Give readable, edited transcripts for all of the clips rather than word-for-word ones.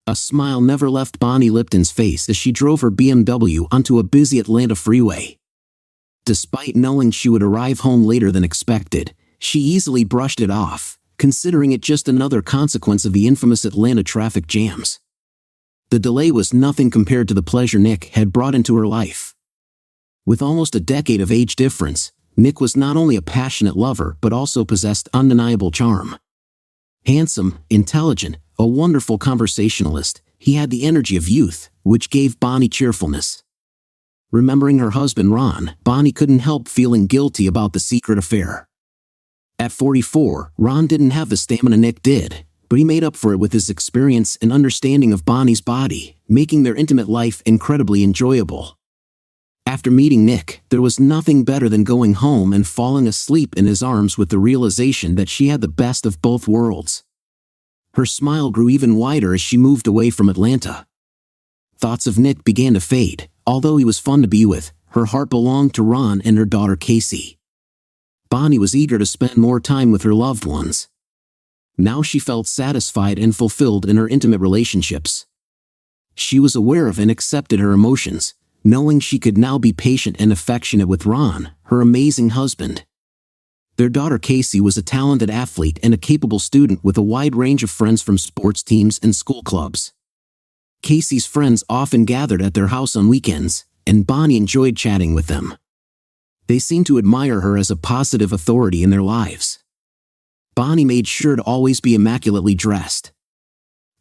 A smile never left Bonnie Lipton's face as she drove her BMW onto a busy Atlanta freeway. Despite knowing she would arrive home later than expected, she easily brushed it off, considering it just another consequence of the infamous Atlanta traffic jams. The delay was nothing compared to the pleasure Nick had brought into her life. With almost a decade of age difference, Nick was not only a passionate lover but also possessed undeniable charm. Handsome, intelligent, a wonderful conversationalist, he had the energy of youth, which gave Bonnie cheerfulness. Remembering her husband Ron, Bonnie couldn't help feeling guilty about the secret affair. At 44, Ron didn't have the stamina Nick did, but he made up for it with his experience and understanding of Bonnie's body, making their intimate life incredibly enjoyable. After meeting Nick, there was nothing better than going home and falling asleep in his arms with the realization that she had the best of both worlds. Her smile grew even wider as she moved away from Atlanta. Thoughts of Nick began to fade. Although he was fun to be with, her heart belonged to Ron and her daughter Casey. Bonnie was eager to spend more time with her loved ones. Now she felt satisfied and fulfilled in her intimate relationships. She was aware of and accepted her emotions, knowing she could now be patient and affectionate with Ron, her amazing husband. Their daughter Casey was a talented athlete and a capable student with a wide range of friends from sports teams and school clubs. Casey's friends often gathered at their house on weekends, and Bonnie enjoyed chatting with them. They seemed to admire her as a positive authority in their lives. Bonnie made sure to always be immaculately dressed.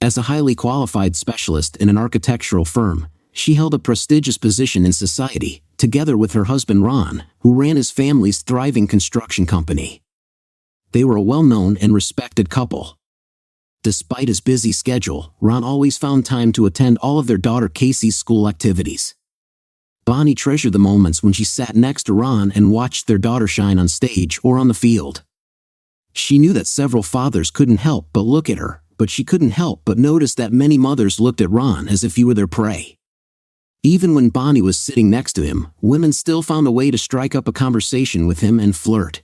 As a highly qualified specialist in an architectural firm, she held a prestigious position in society, together with her husband Ron, who ran his family's thriving construction company. They were a well-known and respected couple. Despite his busy schedule, Ron always found time to attend all of their daughter Casey's school activities. Bonnie treasured the moments when she sat next to Ron and watched their daughter shine on stage or on the field. She knew that several fathers couldn't help but look at her, but she couldn't help but notice that many mothers looked at Ron as if he were their prey. Even when Bonnie was sitting next to him, women still found a way to strike up a conversation with him and flirt.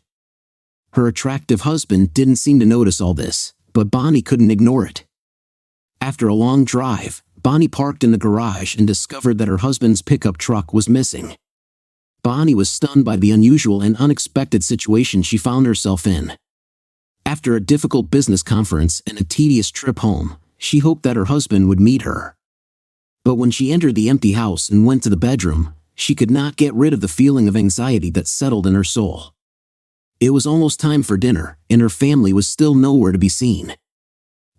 Her attractive husband didn't seem to notice all this, but Bonnie couldn't ignore it. After a long drive, Bonnie parked in the garage and discovered that her husband's pickup truck was missing. Bonnie was stunned by the unusual and unexpected situation she found herself in. After a difficult business conference and a tedious trip home, she hoped that her husband would meet her. But when she entered the empty house and went to the bedroom, she could not get rid of the feeling of anxiety that settled in her soul. It was almost time for dinner, and her family was still nowhere to be seen.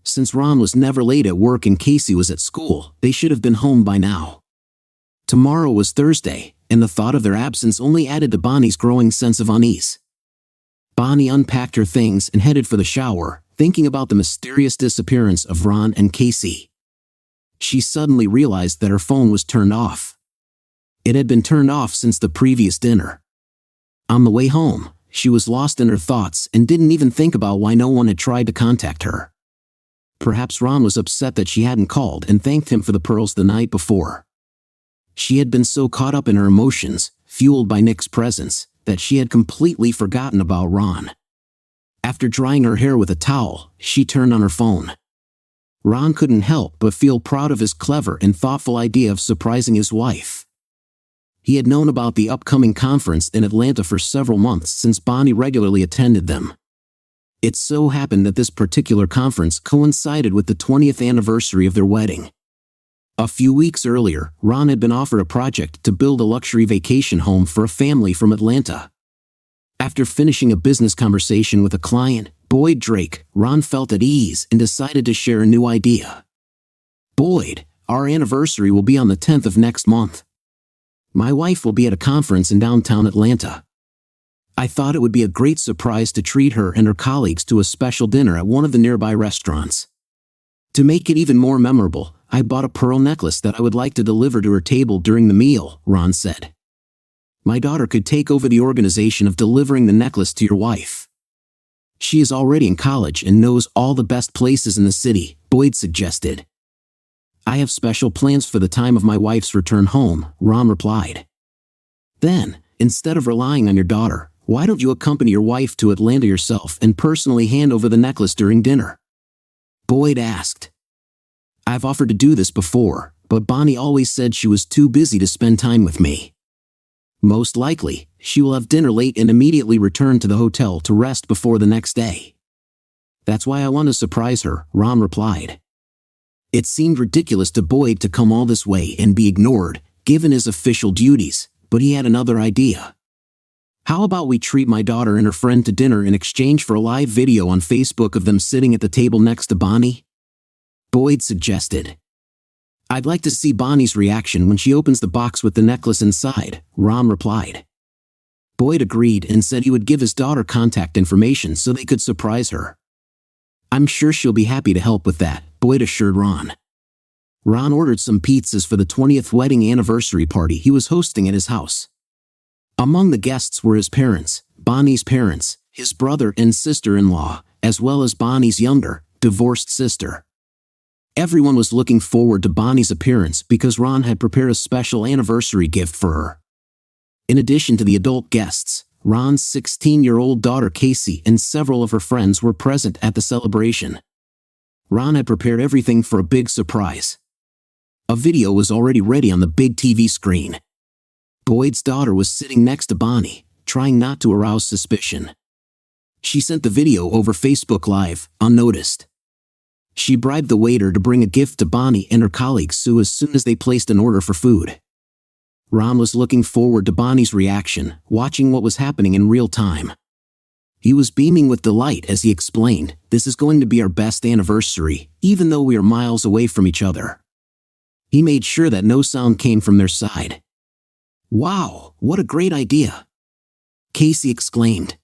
Since Ron was never late at work and Casey was at school, they should have been home by now. Tomorrow was Thursday, and the thought of their absence only added to Bonnie's growing sense of unease. Bonnie unpacked her things and headed for the shower, thinking about the mysterious disappearance of Ron and Casey. She suddenly realized that her phone was turned off. It had been turned off since the previous dinner. On the way home, she was lost in her thoughts and didn't even think about why no one had tried to contact her. Perhaps Ron was upset that she hadn't called and thanked him for the pearls the night before. She had been so caught up in her emotions, fueled by Nick's presence, that she had completely forgotten about Ron. After drying her hair with a towel, she turned on her phone. Ron couldn't help but feel proud of his clever and thoughtful idea of surprising his wife. He had known about the upcoming conference in Atlanta for several months since Bonnie regularly attended them. It so happened that this particular conference coincided with the 20th anniversary of their wedding. A few weeks earlier, Ron had been offered a project to build a luxury vacation home for a family from Atlanta. After finishing a business conversation with a client, Boyd Drake, Ron felt at ease and decided to share a new idea. "Boyd, our anniversary will be on the 10th of next month. My wife will be at a conference in downtown Atlanta. I thought it would be a great surprise to treat her and her colleagues to a special dinner at one of the nearby restaurants. To make it even more memorable, I bought a pearl necklace that I would like to deliver to her table during the meal," Ron said. "My daughter could take over the organization of delivering the necklace to your wife. She is already in college and knows all the best places in the city," Boyd suggested. "I have special plans for the time of my wife's return home," Ron replied. "Then, instead of relying on your daughter, why don't you accompany your wife to Atlanta yourself and personally hand over the necklace during dinner?" Boyd asked. I've offered to do this before, but Bonnie always said she was too busy to spend time with me. Most likely, she will have dinner late and immediately return to the hotel to rest before the next day. That's why I want to surprise her, Ron replied. It seemed ridiculous to Boyd to come all this way and be ignored, given his official duties, but he had another idea. How about we treat my daughter and her friend to dinner in exchange for a live video on Facebook of them sitting at the table next to Bonnie? Boyd suggested. I'd like to see Bonnie's reaction when she opens the box with the necklace inside, Ron replied. Boyd agreed and said he would give his daughter contact information so they could surprise her. I'm sure she'll be happy to help with that, Boyd assured Ron. Ron ordered some pizzas for the 20th wedding anniversary party he was hosting at his house. Among the guests were his parents, Bonnie's parents, his brother and sister-in-law, as well as Bonnie's younger, divorced sister. Everyone was looking forward to Bonnie's appearance because Ron had prepared a special anniversary gift for her. In addition to the adult guests, Ron's 16-year-old daughter Casey and several of her friends were present at the celebration. Ron had prepared everything for a big surprise. A video was already ready on the big TV screen. Boyd's daughter was sitting next to Bonnie, trying not to arouse suspicion. She sent the video over Facebook Live, unnoticed. She bribed the waiter to bring a gift to Bonnie and her colleagues as soon as they placed an order for food. Ron was looking forward to Bonnie's reaction, watching what was happening in real time. He was beaming with delight as he explained, "This is going to be our best anniversary, even though we are miles away from each other." He made sure that no sound came from their side. "Wow, what a great idea!" Casey exclaimed.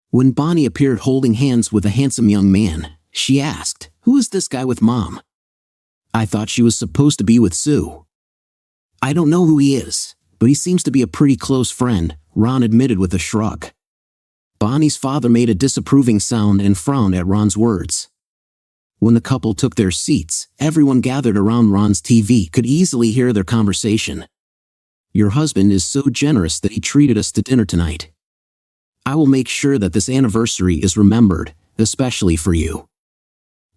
When Bonnie appeared holding hands with a handsome young man, she asked, "Who is this guy with Mom?" "I thought she was supposed to be with Sue." "I don't know who he is, but he seems to be a pretty close friend," Ron admitted with a shrug. Bonnie's father made a disapproving sound and frowned at Ron's words. When the couple took their seats, everyone gathered around Ron's TV could easily hear their conversation. "Your husband is so generous that he treated us to dinner tonight. I will make sure that this anniversary is remembered, especially for you.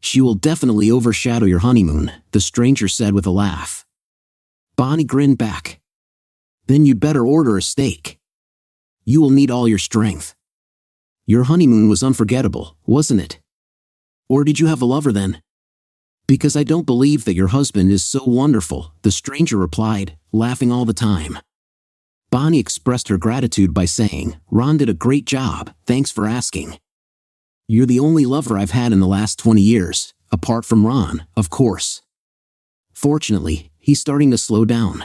She will definitely overshadow your honeymoon," the stranger said with a laugh. Bonnie grinned back. "Then you'd better order a steak. You will need all your strength. Your honeymoon was unforgettable, wasn't it? Or did you have a lover then?" "Because I don't believe that your husband is so wonderful," the stranger replied, laughing all the time. Bonnie expressed her gratitude by saying, "Ron did a great job, thanks for asking. You're the only lover I've had in the last 20 years, apart from Ron, of course." Fortunately, he's starting to slow down.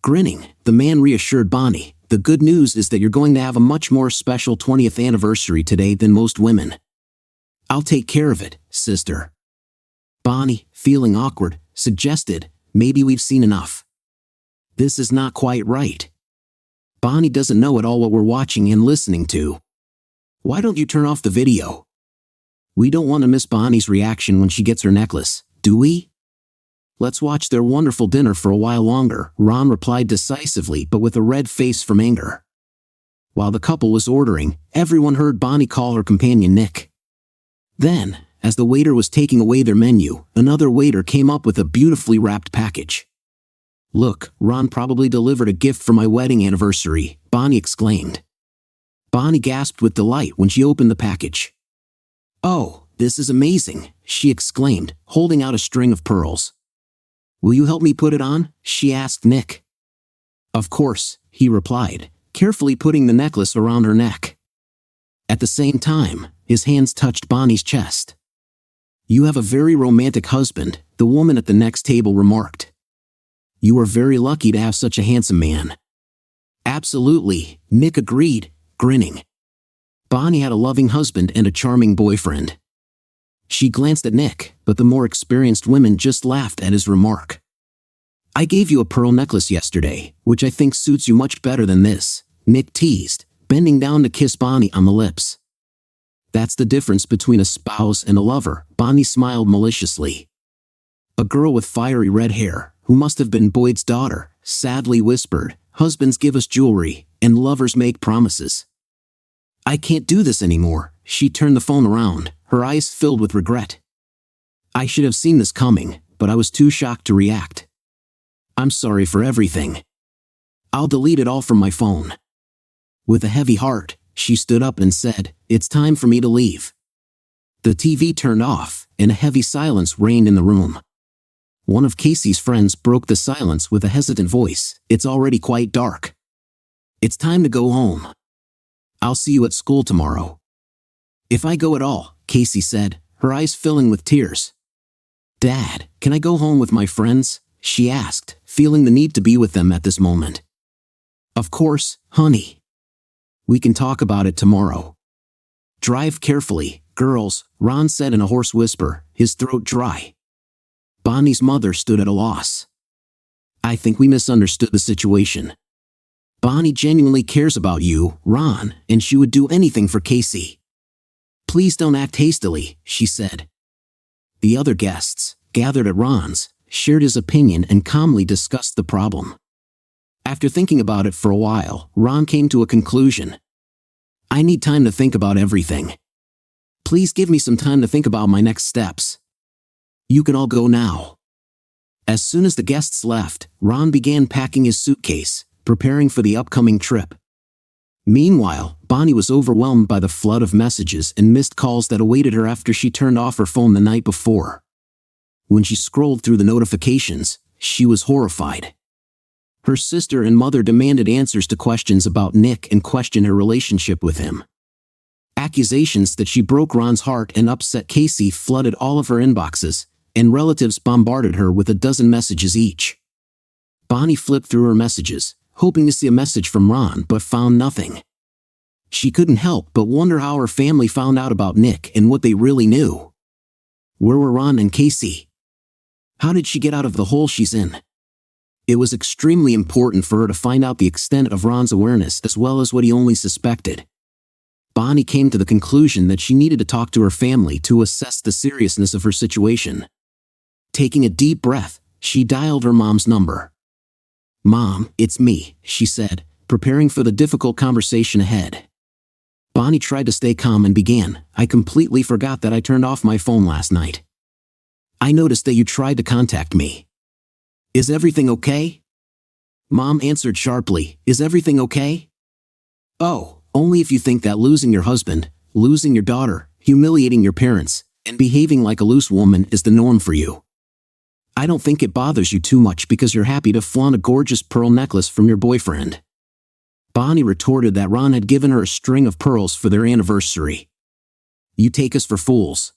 Grinning, the man reassured Bonnie, "The good news is that you're going to have a much more special 20th anniversary today than most women. I'll take care of it, sister." Bonnie, feeling awkward, suggested, "Maybe we've seen enough. This is not quite right. Bonnie doesn't know at all what we're watching and listening to. Why don't you turn off the video? We don't want to miss Bonnie's reaction when she gets her necklace, do we? Let's watch their wonderful dinner for a while longer," Ron replied decisively but with a red face from anger. While the couple was ordering, everyone heard Bonnie call her companion Nick. Then, as the waiter was taking away their menu, another waiter came up with a beautifully wrapped package. "Look, Ron probably delivered a gift for my wedding anniversary," Bonnie exclaimed. Bonnie gasped with delight when she opened the package. "Oh, this is amazing," she exclaimed, holding out a string of pearls. "Will you help me put it on?" she asked Nick. "Of course," he replied, carefully putting the necklace around her neck. At the same time, his hands touched Bonnie's chest. "You have a very romantic husband," the woman at the next table remarked. "You are very lucky to have such a handsome man." "Absolutely," Nick agreed, grinning. Bonnie had a loving husband and a charming boyfriend. She glanced at Nick, but the more experienced women just laughed at his remark. "I gave you a pearl necklace yesterday, which I think suits you much better than this," Nick teased, bending down to kiss Bonnie on the lips. "That's the difference between a spouse and a lover," Bonnie smiled maliciously. A girl with fiery red hair, who must have been Boyd's daughter, sadly whispered, "Husbands give us jewelry, and lovers make promises." "I can't do this anymore," she turned the phone around, her eyes filled with regret. "I should have seen this coming," but I was too shocked to react. I'm sorry for everything. I'll delete it all from my phone. With a heavy heart, she stood up and said, "It's time for me to leave." The TV turned off, and a heavy silence reigned in the room. One of Casey's friends broke the silence with a hesitant voice. "It's already quite dark. It's time to go home. I'll see you at school tomorrow." "If I go at all," Casey said, her eyes filling with tears. "Dad, can I go home with my friends?" she asked, feeling the need to be with them at this moment. "Of course, honey. We can talk about it tomorrow. Drive carefully, girls," Ron said in a hoarse whisper, his throat dry. Bonnie's mother stood at a loss. "I think we misunderstood the situation. Bonnie genuinely cares about you, Ron, and she would do anything for Casey. Please don't act hastily," she said. The other guests, gathered at Ron's, shared his opinion and calmly discussed the problem. After thinking about it for a while, Ron came to a conclusion. "I need time to think about everything. Please give me some time to think about my next steps. You can all go now." As soon as the guests left, Ron began packing his suitcase, preparing for the upcoming trip. Meanwhile, Bonnie was overwhelmed by the flood of messages and missed calls that awaited her after she turned off her phone the night before. When she scrolled through the notifications, she was horrified. Her sister and mother demanded answers to questions about Nick and questioned her relationship with him. Accusations that she broke Ron's heart and upset Casey flooded all of her inboxes, and relatives bombarded her with a dozen messages each. Bonnie flipped through her messages, hoping to see a message from Ron, but found nothing. She couldn't help but wonder how her family found out about Nick and what they really knew. Where were Ron and Casey? How did she get out of the hole she's in? It was extremely important for her to find out the extent of Ron's awareness as well as what he only suspected. Bonnie came to the conclusion that she needed to talk to her family to assess the seriousness of her situation. Taking a deep breath, she dialed her mom's number. "Mom, it's me," she said, preparing for the difficult conversation ahead. Bonnie tried to stay calm and began, "I completely forgot that I turned off my phone last night. I noticed that you tried to contact me. Is everything okay?" Mom answered sharply, "Is everything okay? Oh, only if you think that losing your husband, losing your daughter, humiliating your parents, and behaving like a loose woman is the norm for you. I don't think it bothers you too much because you're happy to flaunt a gorgeous pearl necklace from your boyfriend." Bonnie retorted that Ron had given her a string of pearls for their anniversary. "You take us for fools.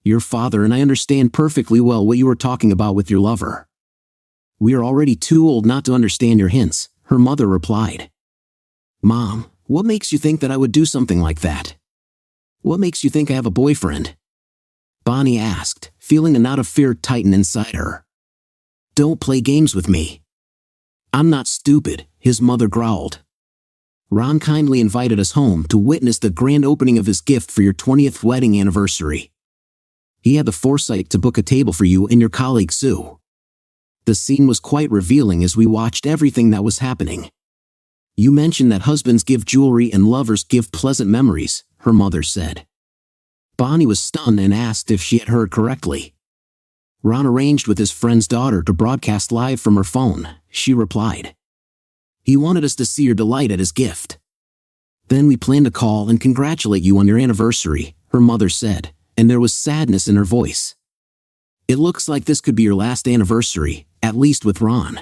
Your father and I understand perfectly well what you were talking about with your lover. We are already too old not to understand your hints," her mother replied. "Mom, what makes you think that I would do something like that? What makes you think I have a boyfriend?" Bonnie asked, feeling a knot of fear tighten inside her. "Don't play games with me." "I'm not stupid," his mother growled. "Ron kindly invited us home to witness the grand opening of his gift for your 20th wedding anniversary. He had the foresight to book a table for you and your colleague Sue. The scene was quite revealing as we watched everything that was happening. You mentioned that husbands give jewelry and lovers give pleasant memories," her mother said. Bonnie was stunned and asked if she had heard correctly. "Ron arranged with his friend's daughter to broadcast live from her phone," she replied. "He wanted us to see your delight at his gift. Then we planned to call and congratulate you on your anniversary," her mother said, and there was sadness in her voice. "It looks like this could be your last anniversary, at least with Ron.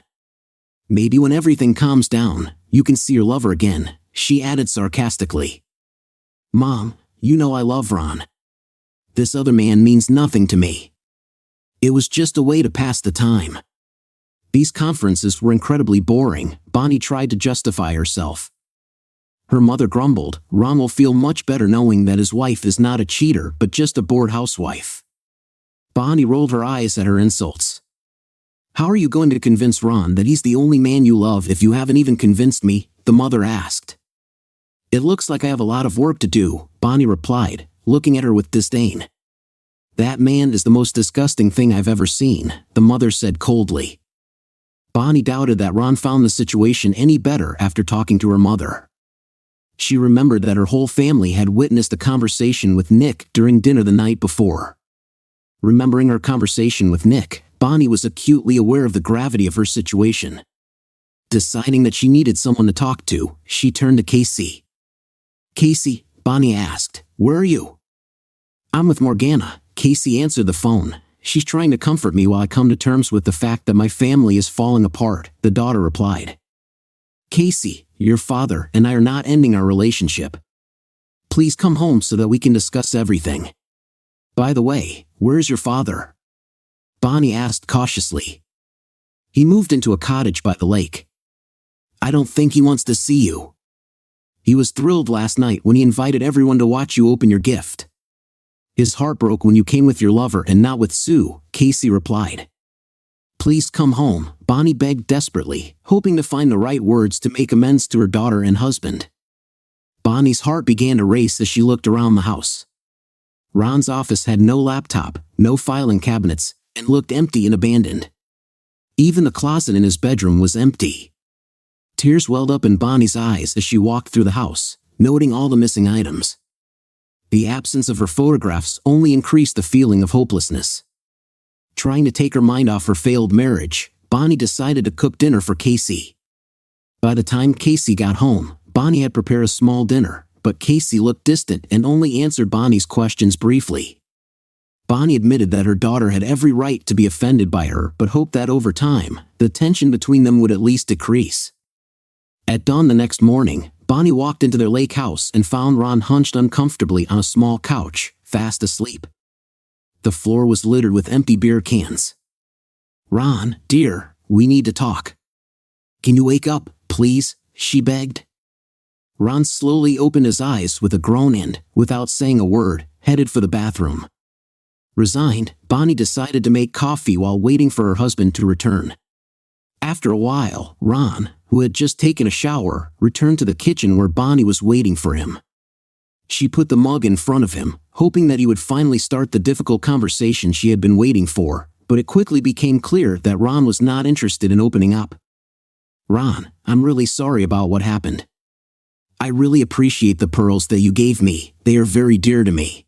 Maybe when everything calms down, you can see your lover again," she added sarcastically. "Mom, you know I love Ron. This other man means nothing to me. It was just a way to pass the time." These conferences were incredibly boring, Bonnie tried to justify herself. Her mother grumbled, "Ron will feel much better knowing that his wife is not a cheater but just a bored housewife." Bonnie rolled her eyes at her insults. "How are you going to convince Ron that he's the only man you love if you haven't even convinced me?" the mother asked. "It looks like I have a lot of work to do," Bonnie replied, looking at her with disdain. "That man is the most disgusting thing I've ever seen," the mother said coldly. Bonnie doubted that Ron found the situation any better after talking to her mother. She remembered that her whole family had witnessed a conversation with Nick during dinner the night before. Remembering her conversation with Nick, Bonnie was acutely aware of the gravity of her situation. Deciding that she needed someone to talk to, she turned to Casey. "Casey," Bonnie asked, "where are you?" "I'm with Morgana," Casey answered the phone. "She's trying to comfort me while I come to terms with the fact that my family is falling apart," the daughter replied. "Casey, your father and I are not ending our relationship. Please come home so that we can discuss everything." "By the way, where's your father?" Bonnie asked cautiously. "He moved into a cottage by the lake." "I don't think he wants to see you. He was thrilled last night when he invited everyone to watch you open your gift. His heart broke when you came with your lover and not with Sue," Casey replied. "Please come home," Bonnie begged desperately, hoping to find the right words to make amends to her daughter and husband. Bonnie's heart began to race as she looked around the house. Ron's office had no laptop, no filing cabinets, and looked empty and abandoned. Even the closet in his bedroom was empty. Tears welled up in Bonnie's eyes as she walked through the house, noting all the missing items. The absence of her photographs only increased the feeling of hopelessness. Trying to take her mind off her failed marriage, Bonnie decided to cook dinner for Casey. By the time Casey got home, Bonnie had prepared a small dinner, but Casey looked distant and only answered Bonnie's questions briefly. Bonnie admitted that her daughter had every right to be offended by her, but hoped that over time, the tension between them would at least decrease. At dawn the next morning, Bonnie walked into their lake house and found Ron hunched uncomfortably on a small couch, fast asleep. The floor was littered with empty beer cans. "Ron, dear, we need to talk. Can you wake up, please?" she begged. Ron slowly opened his eyes with a groan and, without saying a word, headed for the bathroom. Resigned, Bonnie decided to make coffee while waiting for her husband to return. After a while, Ron, who had just taken a shower, returned to the kitchen where Bonnie was waiting for him. She put the mug in front of him, hoping that he would finally start the difficult conversation she had been waiting for, but it quickly became clear that Ron was not interested in opening up. "Ron, I'm really sorry about what happened. I really appreciate the pearls that you gave me, they are very dear to me.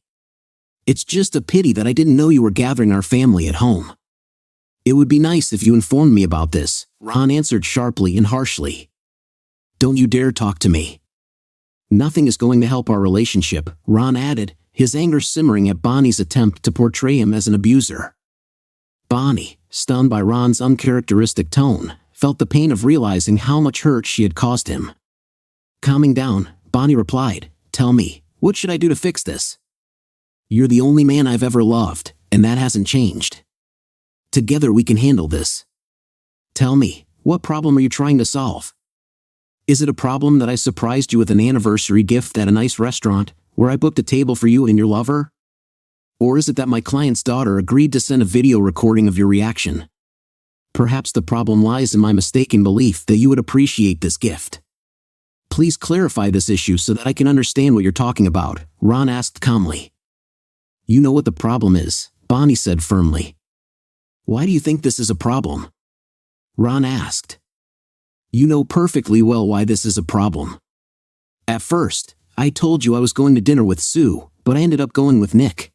It's just a pity that I didn't know you were gathering our family at home. It would be nice if you informed me about this," Ron answered sharply and harshly. "Don't you dare talk to me. Nothing is going to help our relationship," Ron added, his anger simmering at Bonnie's attempt to portray him as an abuser. Bonnie, stunned by Ron's uncharacteristic tone, felt the pain of realizing how much hurt she had caused him. Calming down, Bonnie replied, "Tell me, what should I do to fix this? You're the only man I've ever loved, and that hasn't changed. Together we can handle this. Tell me, what problem are you trying to solve? Is it a problem that I surprised you with an anniversary gift at a nice restaurant, where I booked a table for you and your lover? Or is it that my client's daughter agreed to send a video recording of your reaction? Perhaps the problem lies in my mistaken belief that you would appreciate this gift. Please clarify this issue so that I can understand what you're talking about," Ron asked calmly. "You know what the problem is," Bonnie said firmly. "Why do you think this is a problem?" Ron asked. "You know perfectly well why this is a problem. At first, I told you I was going to dinner with Sue, but I ended up going with Nick.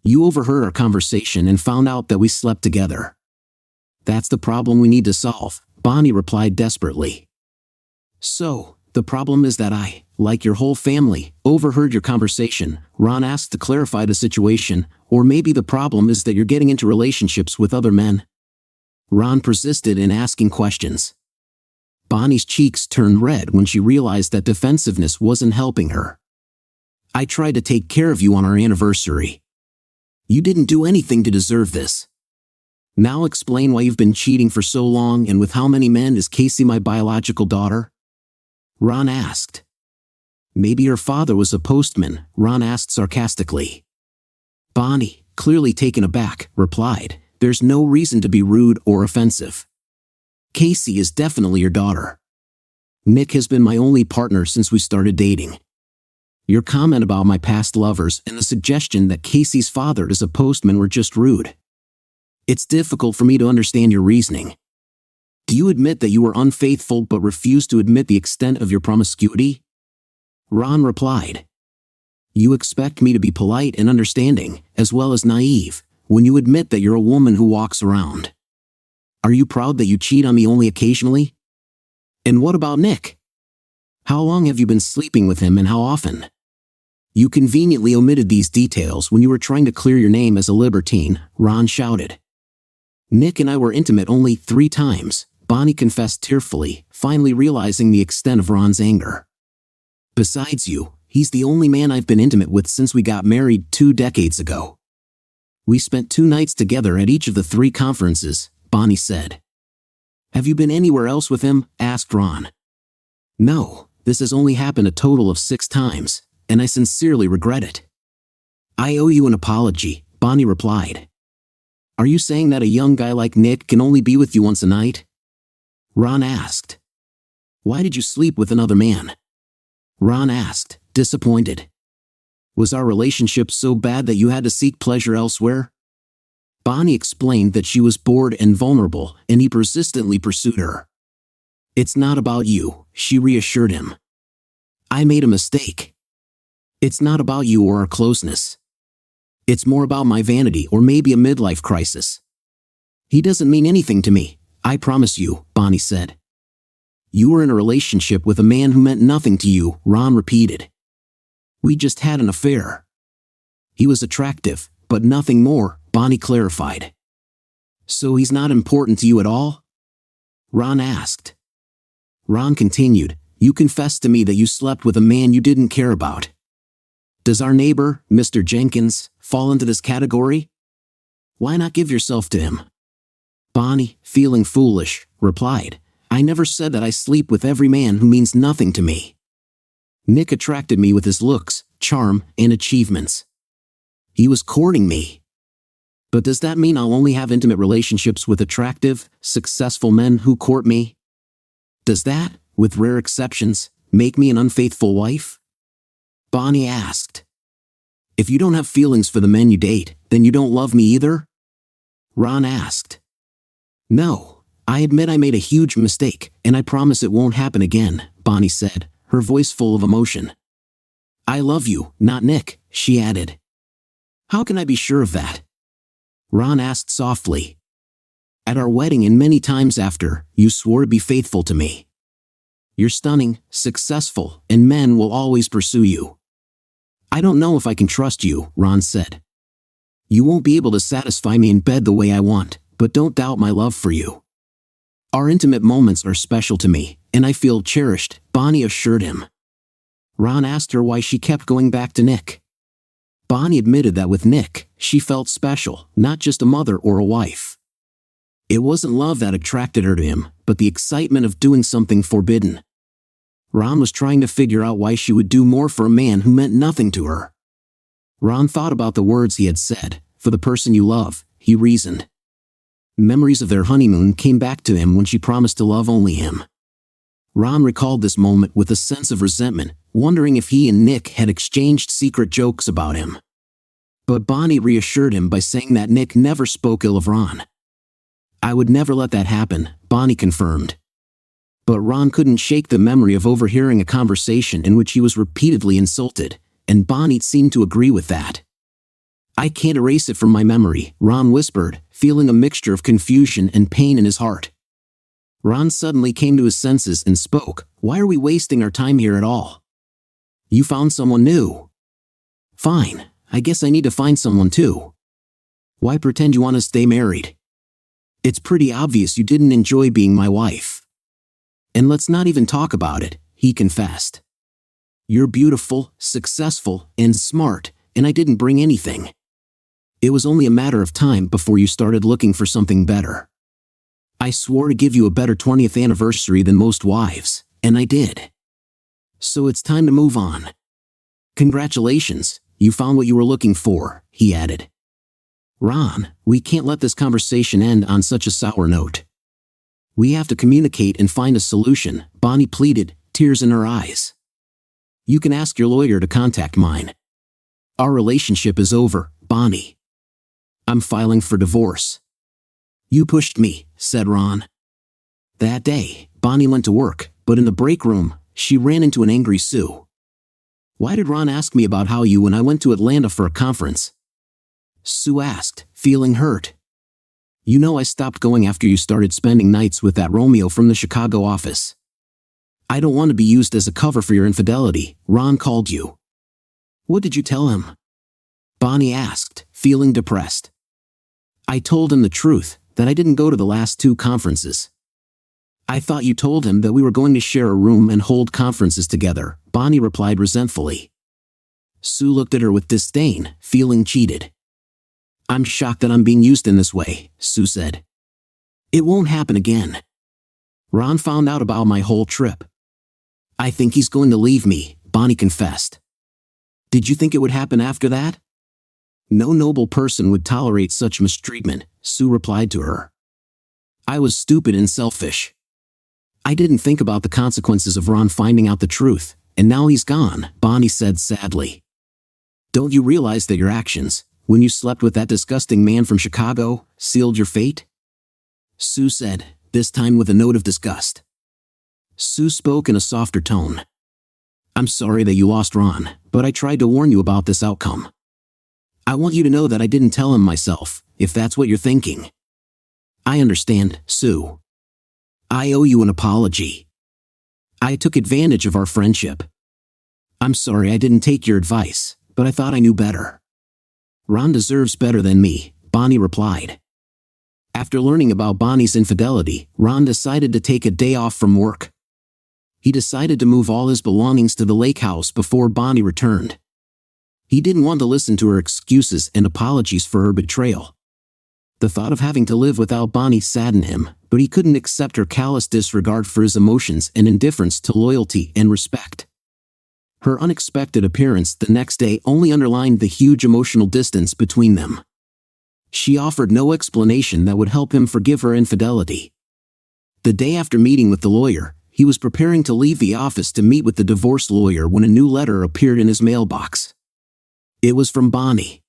You overheard our conversation and found out that we slept together. That's the problem we need to solve," Bonnie replied desperately. "So, the problem is that I, like your whole family, overheard your conversation," Ron asked to clarify the situation, "or maybe the problem is that you're getting into relationships with other men?" Ron persisted in asking questions. Bonnie's cheeks turned red when she realized that defensiveness wasn't helping her. "I tried to take care of you on our anniversary. You didn't do anything to deserve this. Now explain why you've been cheating for so long, and with how many men is Casey my biological daughter?" Ron asked. "Maybe your father was a postman," Ron asked sarcastically. Bonnie, clearly taken aback, replied, "There's no reason to be rude or offensive. Casey is definitely your daughter. Nick has been my only partner since we started dating. Your comment about my past lovers and the suggestion that Casey's father is a postman were just rude. It's difficult for me to understand your reasoning. Do you admit that you were unfaithful but refuse to admit the extent of your promiscuity?" Ron replied. "You expect me to be polite and understanding, as well as naive, when you admit that you're a woman who walks around? Are you proud that you cheat on me only occasionally? And what about Nick? How long have you been sleeping with him and how often? You conveniently omitted these details when you were trying to clear your name as a libertine, Ron shouted. Nick and I were intimate only 3 times, Bonnie confessed tearfully, finally realizing the extent of Ron's anger. Besides you, he's the only man I've been intimate with since we got married 2 decades ago. We spent 2 nights together at each of the 3 conferences, Bonnie said. Have you been anywhere else with him? Asked Ron. No, this has only happened a total of 6 times, and I sincerely regret it. I owe you an apology, Bonnie replied. Are you saying that a young guy like Nick can only be with you once a night? Ron asked. Why did you sleep with another man? Ron asked, disappointed. Was our relationship so bad that you had to seek pleasure elsewhere? Bonnie explained that she was bored and vulnerable, and he persistently pursued her. It's not about you, she reassured him. I made a mistake. It's not about you or our closeness. It's more about my vanity or maybe a midlife crisis. He doesn't mean anything to me, I promise you, Bonnie said. You were in a relationship with a man who meant nothing to you, Ron repeated. We just had an affair. He was attractive, but nothing more, Bonnie clarified. So he's not important to you at all? Ron asked. Ron continued, you confessed to me that you slept with a man you didn't care about. Does our neighbor, Mr. Jenkins, fall into this category? Why not give yourself to him? Bonnie, feeling foolish, replied, I never said that I sleep with every man who means nothing to me. Nick attracted me with his looks, charm, and achievements. He was courting me. But does that mean I'll only have intimate relationships with attractive, successful men who court me? Does that, with rare exceptions, make me an unfaithful wife? Bonnie asked. If you don't have feelings for the men you date, then you don't love me either? Ron asked. No, I admit I made a huge mistake, and I promise it won't happen again, Bonnie said, her voice full of emotion. I love you, not Nick, she added. How can I be sure of that? Ron asked softly. At our wedding and many times after, you swore to be faithful to me. You're stunning, successful, and men will always pursue you. I don't know if I can trust you, Ron said. You won't be able to satisfy me in bed the way I want, but don't doubt my love for you. Our intimate moments are special to me, and I feel cherished, Bonnie assured him. Ron asked her why she kept going back to Nick. Bonnie admitted that with Nick, she felt special, not just a mother or a wife. It wasn't love that attracted her to him, but the excitement of doing something forbidden. Ron was trying to figure out why she would do more for a man who meant nothing to her. Ron thought about the words he had said, for the person you love, he reasoned. Memories of their honeymoon came back to him when she promised to love only him. Ron recalled this moment with a sense of resentment, wondering if he and Nick had exchanged secret jokes about him. But Bonnie reassured him by saying that Nick never spoke ill of Ron. I would never let that happen, Bonnie confirmed. But Ron couldn't shake the memory of overhearing a conversation in which he was repeatedly insulted, and Bonnie seemed to agree with that. I can't erase it from my memory, Ron whispered, feeling a mixture of confusion and pain in his heart. Ron suddenly came to his senses and spoke, Why are we wasting our time here at all? You found someone new. Fine, I guess I need to find someone too. Why pretend you want to stay married? It's pretty obvious you didn't enjoy being my wife. And let's not even talk about it, he confessed. You're beautiful, successful, and smart, and I didn't bring anything. It was only a matter of time before you started looking for something better. I swore to give you a better 20th anniversary than most wives, and I did. So it's time to move on. Congratulations, you found what you were looking for, he added. Ron, we can't let this conversation end on such a sour note. We have to communicate and find a solution, Bonnie pleaded, tears in her eyes. You can ask your lawyer to contact mine. Our relationship is over, Bonnie. I'm filing for divorce. You pushed me, said Ron. That day, Bonnie went to work, but in the break room, she ran into an angry Sue. Why did Ron ask me about how you when I went to Atlanta for a conference? Sue asked, feeling hurt. You know, I stopped going after you started spending nights with that Romeo from the Chicago office. I don't want to be used as a cover for your infidelity. Ron called you. What did you tell him? Bonnie asked, feeling depressed. I told him the truth, that I didn't go to the last 2 conferences. I thought you told him that we were going to share a room and hold conferences together, Bonnie replied resentfully. Sue looked at her with disdain, feeling cheated. I'm shocked that I'm being used in this way, Sue said. It won't happen again. Ron found out about my whole trip. I think he's going to leave me, Bonnie confessed. Did you think it would happen after that? No noble person would tolerate such mistreatment, Sue replied to her. I was stupid and selfish. I didn't think about the consequences of Ron finding out the truth, and now he's gone, Bonnie said sadly. Don't you realize that your actions, when you slept with that disgusting man from Chicago, sealed your fate? Sue said, this time with a note of disgust. Sue spoke in a softer tone. I'm sorry that you lost Ron, but I tried to warn you about this outcome. I want you to know that I didn't tell him myself, if that's what you're thinking. I understand, Sue. I owe you an apology. I took advantage of our friendship. I'm sorry I didn't take your advice, but I thought I knew better. Ron deserves better than me, Bonnie replied. After learning about Bonnie's infidelity, Ron decided to take a day off from work. He decided to move all his belongings to the lake house before Bonnie returned. He didn't want to listen to her excuses and apologies for her betrayal. The thought of having to live without Bonnie saddened him, but he couldn't accept her callous disregard for his emotions and indifference to loyalty and respect. Her unexpected appearance the next day only underlined the huge emotional distance between them. She offered no explanation that would help him forgive her infidelity. The day after meeting with the lawyer, he was preparing to leave the office to meet with the divorce lawyer when a new letter appeared in his mailbox. It was from Bonnie.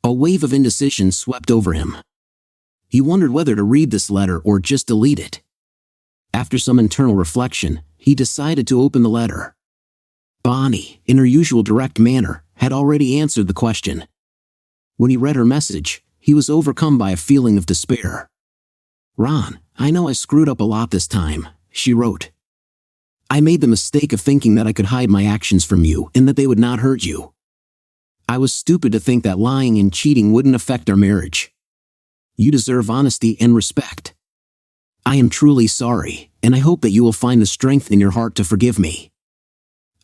A wave of indecision swept over him. He wondered whether to read this letter or just delete it. After some internal reflection, he decided to open the letter. Bonnie, in her usual direct manner, had already answered the question. When he read her message, he was overcome by a feeling of despair. Ron, I know I screwed up a lot this time, she wrote. I made the mistake of thinking that I could hide my actions from you and that they would not hurt you. I was stupid to think that lying and cheating wouldn't affect our marriage. You deserve honesty and respect. I am truly sorry, and I hope that you will find the strength in your heart to forgive me.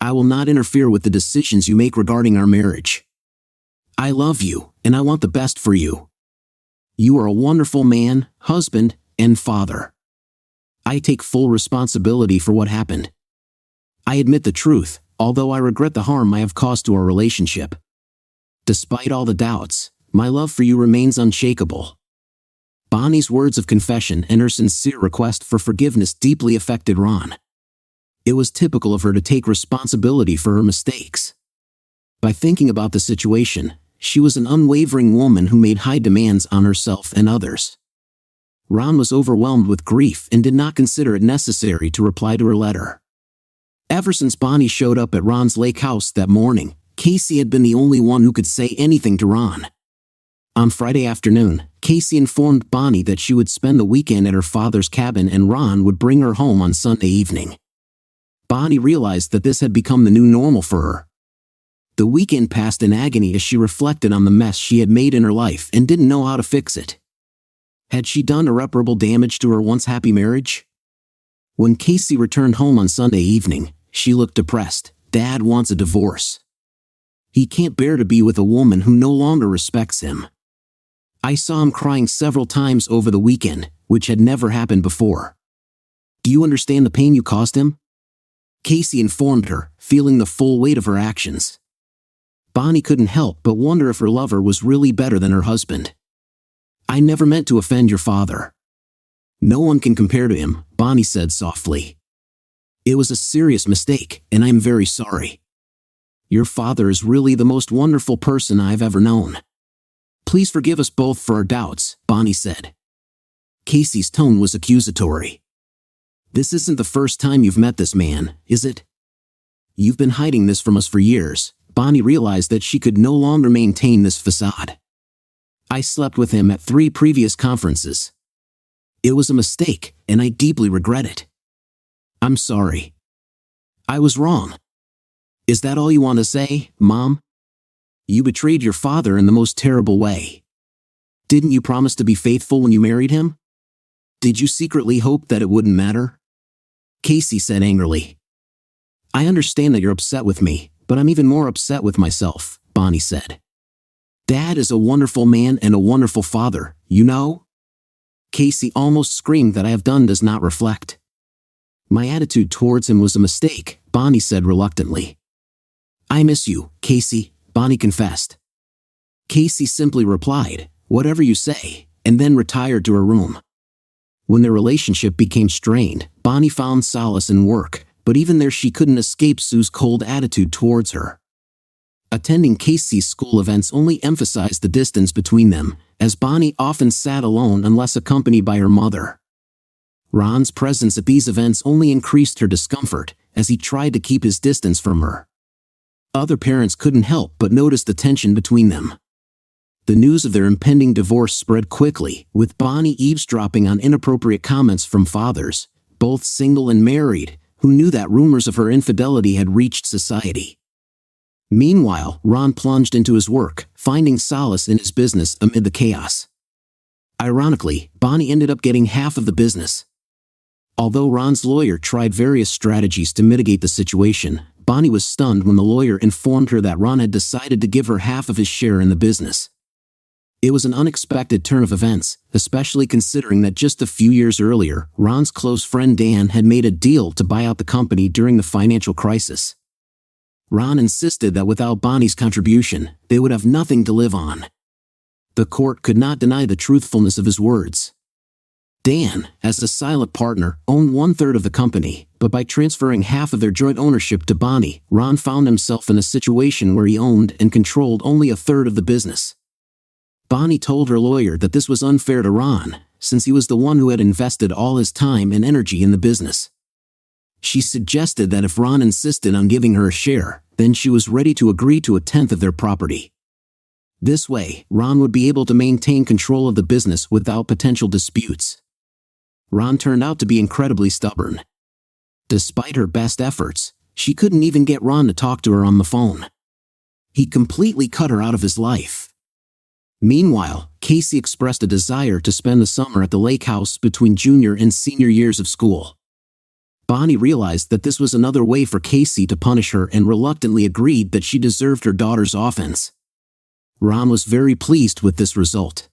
I will not interfere with the decisions you make regarding our marriage. I love you, and I want the best for you. You are a wonderful man, husband, and father. I take full responsibility for what happened. I admit the truth, although I regret the harm I have caused to our relationship. Despite all the doubts, my love for you remains unshakable. Bonnie's words of confession and her sincere request for forgiveness deeply affected Ron. It was typical of her to take responsibility for her mistakes. By thinking about the situation, she was an unwavering woman who made high demands on herself and others. Ron was overwhelmed with grief and did not consider it necessary to reply to her letter. Ever since Bonnie showed up at Ron's lake house that morning, Casey had been the only one who could say anything to Ron. On Friday afternoon, Casey informed Bonnie that she would spend the weekend at her father's cabin and Ron would bring her home on Sunday evening. Bonnie realized that this had become the new normal for her. The weekend passed in agony as she reflected on the mess she had made in her life and didn't know how to fix it. Had she done irreparable damage to her once happy marriage? When Casey returned home on Sunday evening, she looked depressed. Dad wants a divorce. He can't bear to be with a woman who no longer respects him. I saw him crying several times over the weekend, which had never happened before. Do you understand the pain you caused him? Casey informed her, feeling the full weight of her actions. Bonnie couldn't help but wonder if her lover was really better than her husband. I never meant to offend your father. No one can compare to him, Bonnie said softly. It was a serious mistake, and I am very sorry. Your father is really the most wonderful person I've ever known. Please forgive us both for our doubts, Bonnie said. Casey's tone was accusatory. This isn't the first time you've met this man, is it? You've been hiding this from us for years. Bonnie realized that she could no longer maintain this facade. I slept with him at 3 previous conferences. It was a mistake, and I deeply regret it. I'm sorry. I was wrong. Is that all you want to say, Mom? You betrayed your father in the most terrible way. Didn't you promise to be faithful when you married him? Did you secretly hope that it wouldn't matter? Casey said angrily. I understand that you're upset with me, but I'm even more upset with myself, Bonnie said. Dad is a wonderful man and a wonderful father, you know? Casey almost screamed that I have done does not reflect. My attitude towards him was a mistake, Bonnie said reluctantly. I miss you, Casey, Bonnie confessed. Casey simply replied, whatever you say, and then retired to her room. When their relationship became strained, Bonnie found solace in work, but even there she couldn't escape Sue's cold attitude towards her. Attending Casey's school events only emphasized the distance between them, as Bonnie often sat alone unless accompanied by her mother. Ron's presence at these events only increased her discomfort, as he tried to keep his distance from her. Other parents couldn't help but notice the tension between them. The news of their impending divorce spread quickly, with Bonnie eavesdropping on inappropriate comments from fathers, both single and married, who knew that rumors of her infidelity had reached society. Meanwhile, Ron plunged into his work, finding solace in his business amid the chaos. Ironically, Bonnie ended up getting half of the business. Although Ron's lawyer tried various strategies to mitigate the situation, Bonnie was stunned when the lawyer informed her that Ron had decided to give her half of his share in the business. It was an unexpected turn of events, especially considering that just a few years earlier, Ron's close friend Dan had made a deal to buy out the company during the financial crisis. Ron insisted that without Bonnie's contribution, they would have nothing to live on. The court could not deny the truthfulness of his words. Dan, as a silent partner, owned 1/3 of the company, but by transferring half of their joint ownership to Bonnie, Ron found himself in a situation where he owned and controlled only 1/3 of the business. Bonnie told her lawyer that this was unfair to Ron, since he was the one who had invested all his time and energy in the business. She suggested that if Ron insisted on giving her a share, then she was ready to agree to 1/10 of their property. This way, Ron would be able to maintain control of the business without potential disputes. Ron turned out to be incredibly stubborn. Despite her best efforts, she couldn't even get Ron to talk to her on the phone. He completely cut her out of his life. Meanwhile, Casey expressed a desire to spend the summer at the lake house between junior and senior years of school. Bonnie realized that this was another way for Casey to punish her and reluctantly agreed that she deserved her daughter's offense. Ron was very pleased with this result.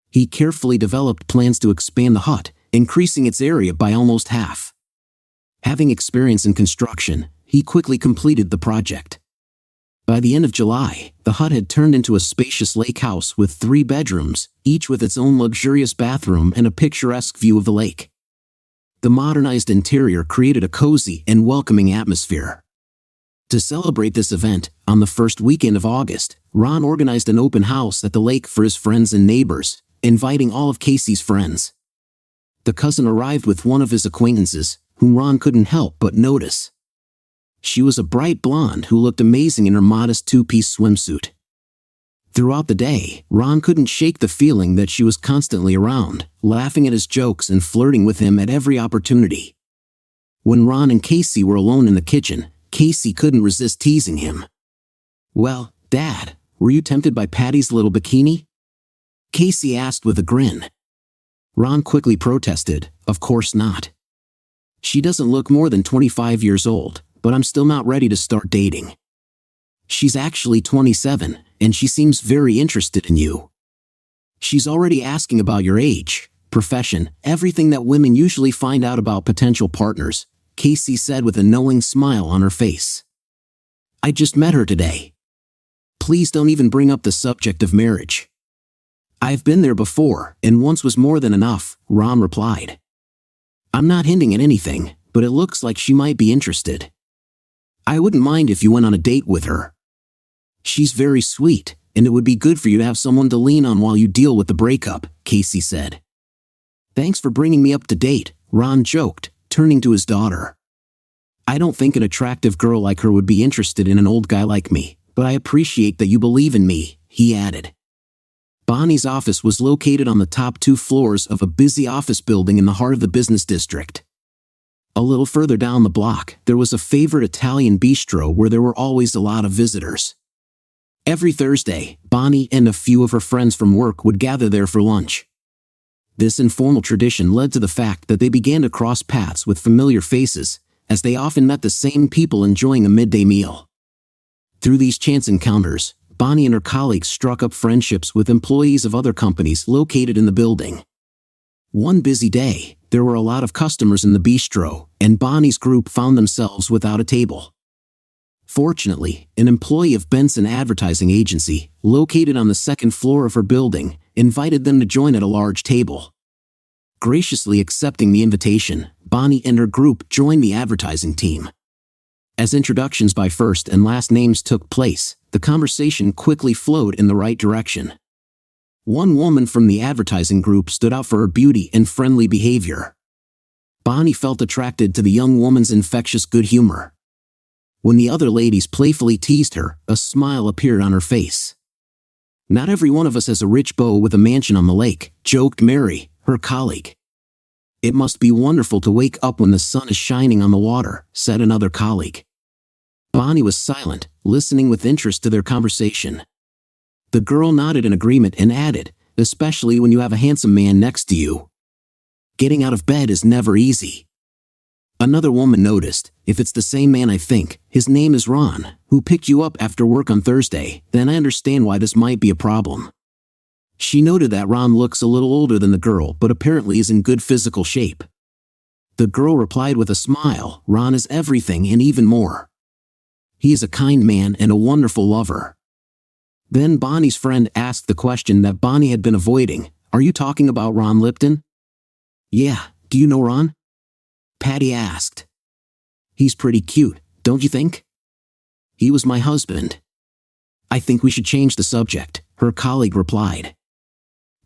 He carefully developed plans to expand the hut, increasing its area by almost half. Having experience in construction, he quickly completed the project. By the end of July, the hut had turned into a spacious lake house with 3 bedrooms, each with its own luxurious bathroom and a picturesque view of the lake. The modernized interior created a cozy and welcoming atmosphere. To celebrate this event, on the first weekend of August, Ron organized an open house at the lake for his friends and neighbors, inviting all of Casey's friends. The cousin arrived with one of his acquaintances, whom Ron couldn't help but notice. She was a bright blonde who looked amazing in her modest 2-piece swimsuit. Throughout the day, Ron couldn't shake the feeling that she was constantly around, laughing at his jokes and flirting with him at every opportunity. When Ron and Casey were alone in the kitchen, Casey couldn't resist teasing him. "Well, Dad, were you tempted by Patty's little bikini?" Casey asked with a grin. Ron quickly protested, "Of course not. She doesn't look more than 25 years old, but I'm still not ready to start dating. She's actually 27, and she seems very interested in you. She's already asking about your age, profession, everything that women usually find out about potential partners," Casey said with a knowing smile on her face. "I just met her today. Please don't even bring up the subject of marriage." "I've been there before, and once was more than enough," Ron replied. "I'm not hinting at anything, but it looks like she might be interested. I wouldn't mind if you went on a date with her. She's very sweet, and it would be good for you to have someone to lean on while you deal with the breakup," Casey said. "Thanks for bringing me up to date," Ron joked, turning to his daughter. "I don't think an attractive girl like her would be interested in an old guy like me, but I appreciate that you believe in me," he added. Bonnie's office was located on the top 2 floors of a busy office building in the heart of the business district. A little further down the block, there was a favorite Italian bistro where there were always a lot of visitors. Every Thursday, Bonnie and a few of her friends from work would gather there for lunch. This informal tradition led to the fact that they began to cross paths with familiar faces, as they often met the same people enjoying a midday meal. Through these chance encounters, Bonnie and her colleagues struck up friendships with employees of other companies located in the building. One busy day, there were a lot of customers in the bistro, and Bonnie's group found themselves without a table. Fortunately, an employee of Benson Advertising Agency, located on the 2nd floor of her building, invited them to join at a large table. Graciously accepting the invitation, Bonnie and her group joined the advertising team. As introductions by first and last names took place, the conversation quickly flowed in the right direction. One woman from the advertising group stood out for her beauty and friendly behavior. Bonnie felt attracted to the young woman's infectious good humor. When the other ladies playfully teased her, a smile appeared on her face. "Not every one of us has a rich beau with a mansion on the lake," joked Mary, her colleague. "It must be wonderful to wake up when the sun is shining on the water," said another colleague. Bonnie was silent, listening with interest to their conversation. The girl nodded in agreement and added, "Especially when you have a handsome man next to you. Getting out of bed is never easy." Another woman noticed, "If it's the same man I think, his name is Ron, who picked you up after work on Thursday, then I understand why this might be a problem." She noted that Ron looks a little older than the girl but apparently is in good physical shape. The girl replied with a smile, "Ron is everything and even more. He is a kind man and a wonderful lover." Then Bonnie's friend asked the question that Bonnie had been avoiding, "Are you talking about Ron Lipton?" "Yeah, do you know Ron?" Patty asked. "He's pretty cute, don't you think?" "He was my husband." "I think we should change the subject," her colleague replied.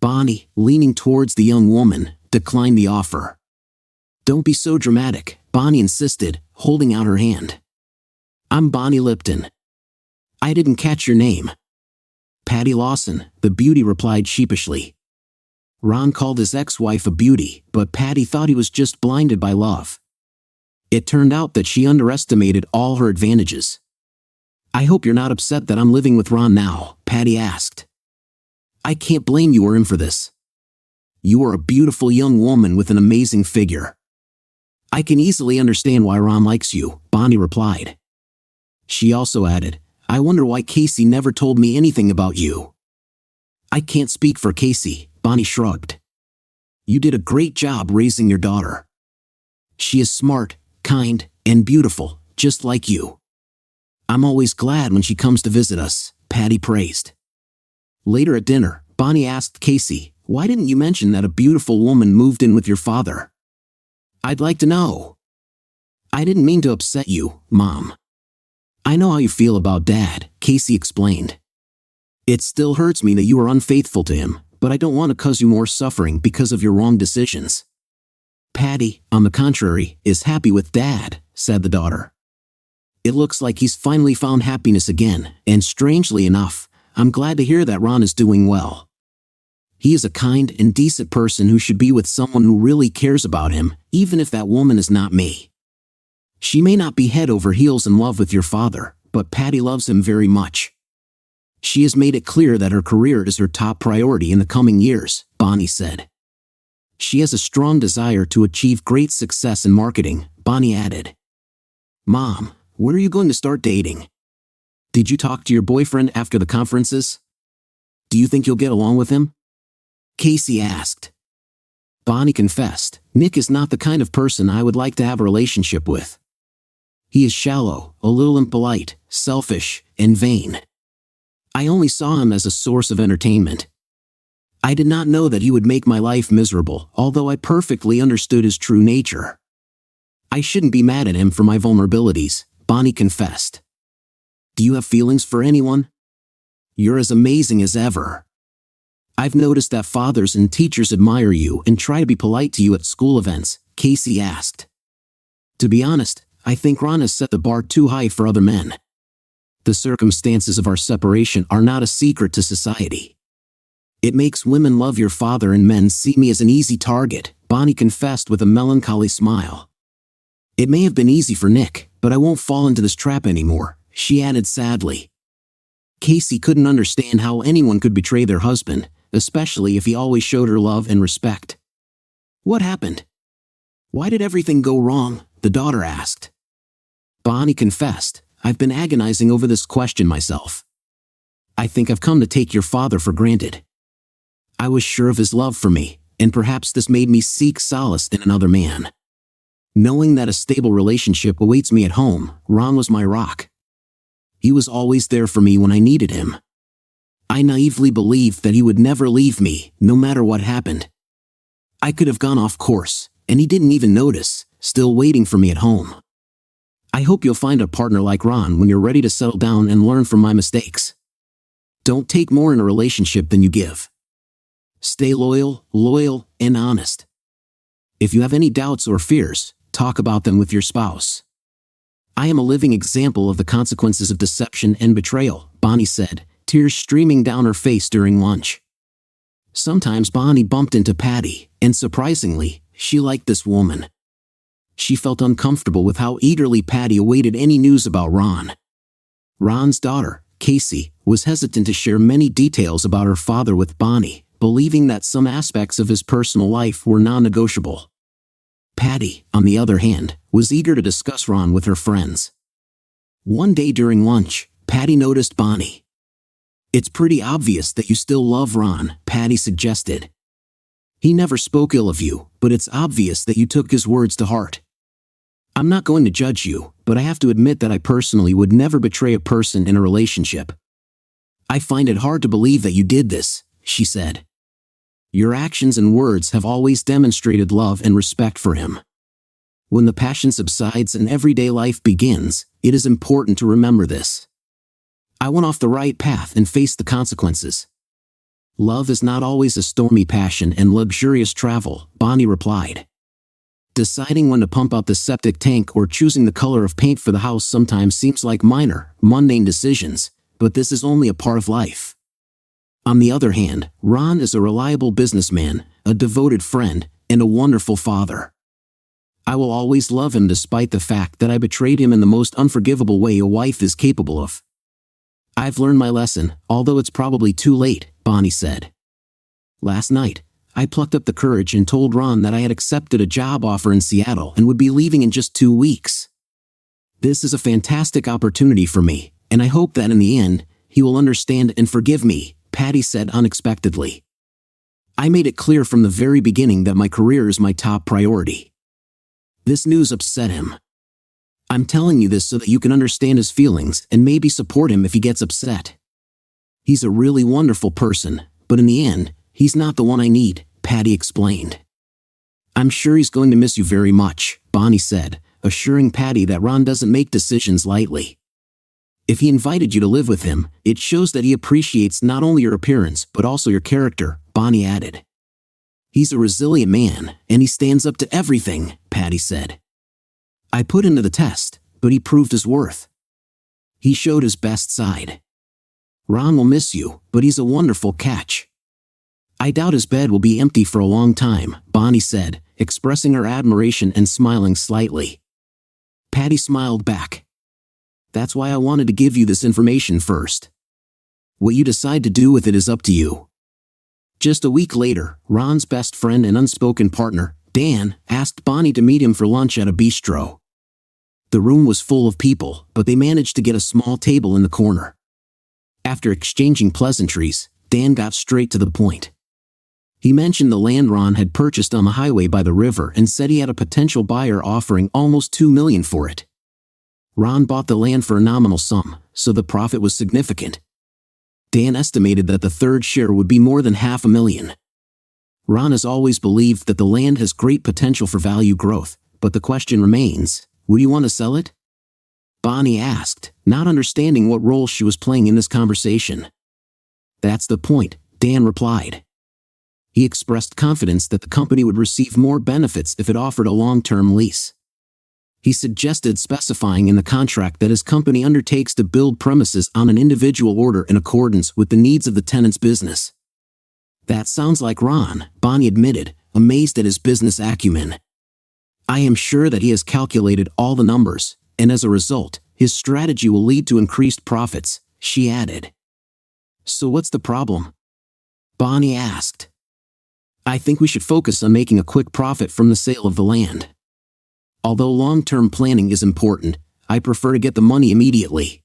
Bonnie, leaning towards the young woman, declined the offer. "Don't be so dramatic," Bonnie insisted, holding out her hand. "I'm Bonnie Lipton." "I didn't catch your name." "Patty Lawson," the beauty replied sheepishly. Ron called his ex-wife a beauty, but Patty thought he was just blinded by love. It turned out that she underestimated all her advantages. "I hope you're not upset that I'm living with Ron now," Patty asked. "I can't blame you or him for this. You are a beautiful young woman with an amazing figure." "I can easily understand why Ron likes you," Bonnie replied. She also added, "I wonder why Casey never told me anything about you." "I can't speak for Casey," Bonnie shrugged. "You did a great job raising your daughter. She is smart, kind, and beautiful, just like you. I'm always glad when she comes to visit us," Patty praised. Later at dinner, Bonnie asked Casey, "Why didn't you mention that a beautiful woman moved in with your father?" "I'd like to know." "I didn't mean to upset you, Mom. I know how you feel about Dad," Casey explained. "It still hurts me that you are unfaithful to him, but I don't want to cause you more suffering because of your wrong decisions." "Patty, on the contrary, is happy with Dad," said the daughter. "It looks like he's finally found happiness again, and strangely enough, I'm glad to hear that Ron is doing well. He is a kind and decent person who should be with someone who really cares about him, even if that woman is not me. She may not be head over heels in love with your father, but Patty loves him very much. She has made it clear that her career is her top priority in the coming years," Bonnie said. "She has a strong desire to achieve great success in marketing," Bonnie added. "Mom, when are you going to start dating? Did you talk to your boyfriend after the conferences? Do you think you'll get along with him?" Casey asked. Bonnie confessed, "Nick is not the kind of person I would like to have a relationship with. He is shallow, a little impolite, selfish, and vain. I only saw him as a source of entertainment. I did not know that he would make my life miserable, although I perfectly understood his true nature. I shouldn't be mad at him for my vulnerabilities," Bonnie confessed. "Do you have feelings for anyone? You're as amazing as ever. I've noticed that fathers and teachers admire you and try to be polite to you at school events," Casey asked. "To be honest, I think Ron has set the bar too high for other men. The circumstances of our separation are not a secret to society. It makes women love your father and men see me as an easy target, Bonnie confessed with a melancholy smile. It may have been easy for Nick, but I won't fall into this trap anymore, she added sadly. Casey couldn't understand how anyone could betray their husband, especially if he always showed her love and respect. What happened? Why did everything go wrong? The daughter asked. Bonnie confessed, I've been agonizing over this question myself. I think I've come to take your father for granted. I was sure of his love for me, and perhaps this made me seek solace in another man. Knowing that a stable relationship awaits me at home, Ron was my rock. He was always there for me when I needed him. I naively believed that he would never leave me, no matter what happened. I could have gone off course, and he didn't even notice, still waiting for me at home. I hope you'll find a partner like Ron when you're ready to settle down and learn from my mistakes. Don't take more in a relationship than you give. Stay loyal, and honest. If you have any doubts or fears, talk about them with your spouse. I am a living example of the consequences of deception and betrayal, Bonnie said, tears streaming down her face during lunch. Sometimes Bonnie bumped into Patty, and surprisingly, she liked this woman. She felt uncomfortable with how eagerly Patty awaited any news about Ron. Ron's daughter, Casey, was hesitant to share many details about her father with Bonnie, believing that some aspects of his personal life were non-negotiable. Patty, on the other hand, was eager to discuss Ron with her friends. One day during lunch, Patty noticed Bonnie. It's pretty obvious that you still love Ron, Patty suggested. He never spoke ill of you, but it's obvious that you took his words to heart. I'm not going to judge you, but I have to admit that I personally would never betray a person in a relationship. I find it hard to believe that you did this, she said. Your actions and words have always demonstrated love and respect for him. When the passion subsides and everyday life begins, it is important to remember this. I went off the right path and faced the consequences. Love is not always a stormy passion and luxurious travel, Bonnie replied. Deciding when to pump out the septic tank or choosing the color of paint for the house sometimes seems like minor, mundane decisions, but this is only a part of life. On the other hand, Ron is a reliable businessman, a devoted friend, and a wonderful father. I will always love him despite the fact that I betrayed him in the most unforgivable way a wife is capable of. I've learned my lesson, although it's probably too late, Bonnie said. Last night, I plucked up the courage and told Ron that I had accepted a job offer in Seattle and would be leaving in just 2 weeks. This is a fantastic opportunity for me, and I hope that in the end, he will understand and forgive me, Patty said unexpectedly. I made it clear from the very beginning that my career is my top priority. This news upset him. I'm telling you this so that you can understand his feelings and maybe support him if he gets upset. He's a really wonderful person, but in the end, he's not the one I need, Patty explained. I'm sure he's going to miss you very much, Bonnie said, assuring Patty that Ron doesn't make decisions lightly. If he invited you to live with him, it shows that he appreciates not only your appearance but also your character, Bonnie added. He's a resilient man, and he stands up to everything, Patty said. I put him to the test, but he proved his worth. He showed his best side. Ron will miss you, but he's a wonderful catch. I doubt his bed will be empty for a long time, Bonnie said, expressing her admiration and smiling slightly. Patty smiled back. That's why I wanted to give you this information first. What you decide to do with it is up to you. Just a week later, Ron's best friend and unspoken partner, Dan, asked Bonnie to meet him for lunch at a bistro. The room was full of people, but they managed to get a small table in the corner. After exchanging pleasantries, Dan got straight to the point. He mentioned the land Ron had purchased on the highway by the river and said he had a potential buyer offering almost $2 million for it. Ron bought the land for a nominal sum, so the profit was significant. Dan estimated that the third share would be more than $500,000. Ron has always believed that the land has great potential for value growth, but the question remains, would you want to sell it? Bonnie asked, not understanding what role she was playing in this conversation. That's the point, Dan replied. He expressed confidence that the company would receive more benefits if it offered a long-term lease. He suggested specifying in the contract that his company undertakes to build premises on an individual order in accordance with the needs of the tenant's business. That sounds like Ron, Bonnie admitted, amazed at his business acumen. I am sure that he has calculated all the numbers, and as a result, his strategy will lead to increased profits, she added. So what's the problem? Bonnie asked. I think we should focus on making a quick profit from the sale of the land. Although long-term planning is important, I prefer to get the money immediately.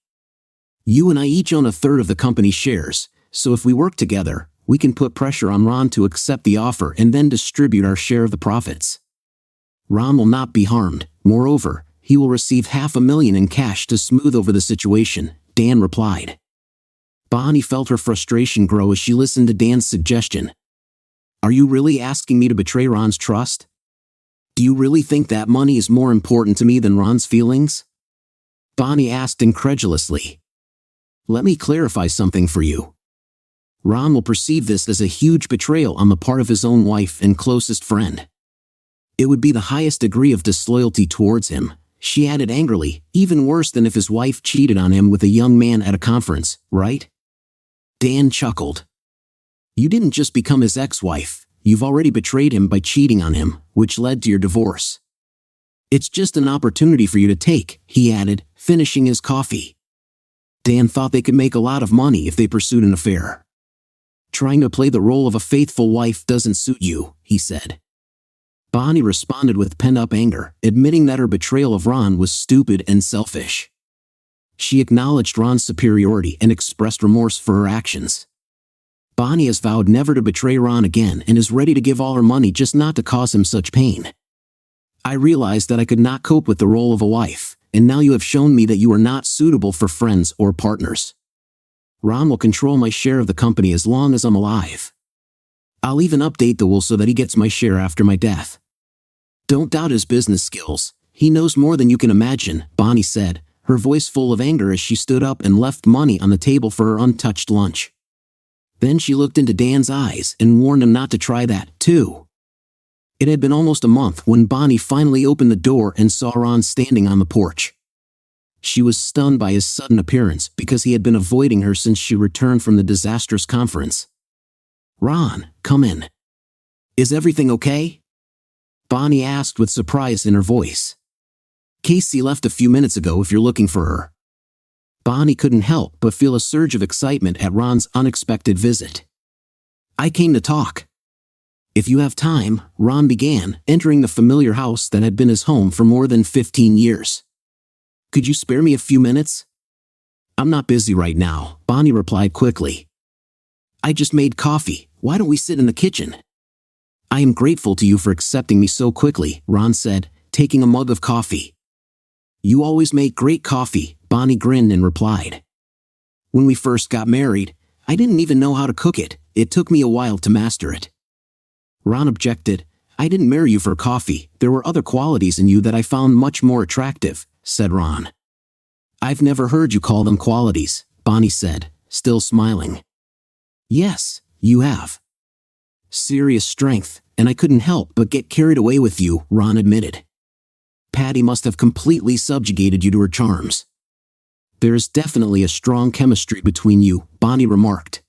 You and I each own a third of the company's shares, so if we work together, we can put pressure on Ron to accept the offer and then distribute our share of the profits. Ron will not be harmed. Moreover, he will receive $500,000 in cash to smooth over the situation, Dan replied. Bonnie felt her frustration grow as she listened to Dan's suggestion. Are you really asking me to betray Ron's trust? Do you really think that money is more important to me than Ron's feelings? Bonnie asked incredulously. Let me clarify something for you. Ron will perceive this as a huge betrayal on the part of his own wife and closest friend. It would be the highest degree of disloyalty towards him, she added angrily, even worse than if his wife cheated on him with a young man at a conference, right? Dan chuckled. You didn't just become his ex-wife, you've already betrayed him by cheating on him, which led to your divorce. It's just an opportunity for you to take, he added, finishing his coffee. Dan thought they could make a lot of money if they pursued an affair. Trying to play the role of a faithful wife doesn't suit you, he said. Bonnie responded with pent-up anger, admitting that her betrayal of Ron was stupid and selfish. She acknowledged Ron's superiority and expressed remorse for her actions. Bonnie has vowed never to betray Ron again and is ready to give all her money just not to cause him such pain. I realized that I could not cope with the role of a wife, and now you have shown me that you are not suitable for friends or partners. Ron will control my share of the company as long as I'm alive. I'll even update the will so that he gets my share after my death. Don't doubt his business skills. He knows more than you can imagine, Bonnie said, her voice full of anger as she stood up and left money on the table for her untouched lunch. Then she looked into Dan's eyes and warned him not to try that, too. It had been almost a month when Bonnie finally opened the door and saw Ron standing on the porch. She was stunned by his sudden appearance because he had been avoiding her since she returned from the disastrous conference. Ron, come in. Is everything okay? Bonnie asked with surprise in her voice. Casey left a few minutes ago if you're looking for her. Bonnie couldn't help but feel a surge of excitement at Ron's unexpected visit. I came to talk. If you have time, Ron began, entering the familiar house that had been his home for more than 15 years. Could you spare me a few minutes? I'm not busy right now, Bonnie replied quickly. I just made coffee. Why don't we sit in the kitchen? I am grateful to you for accepting me so quickly, Ron said, taking a mug of coffee. You always make great coffee, Bonnie grinned and replied. When we first got married, I didn't even know how to cook it. It took me a while to master it. Ron objected. I didn't marry you for coffee. There were other qualities in you that I found much more attractive, said Ron. I've never heard you call them qualities, Bonnie said, still smiling. Yes, you have. Serious strength, and I couldn't help but get carried away with you, Ron admitted. Patty must have completely subjugated you to her charms. There is definitely a strong chemistry between you, Bonnie remarked.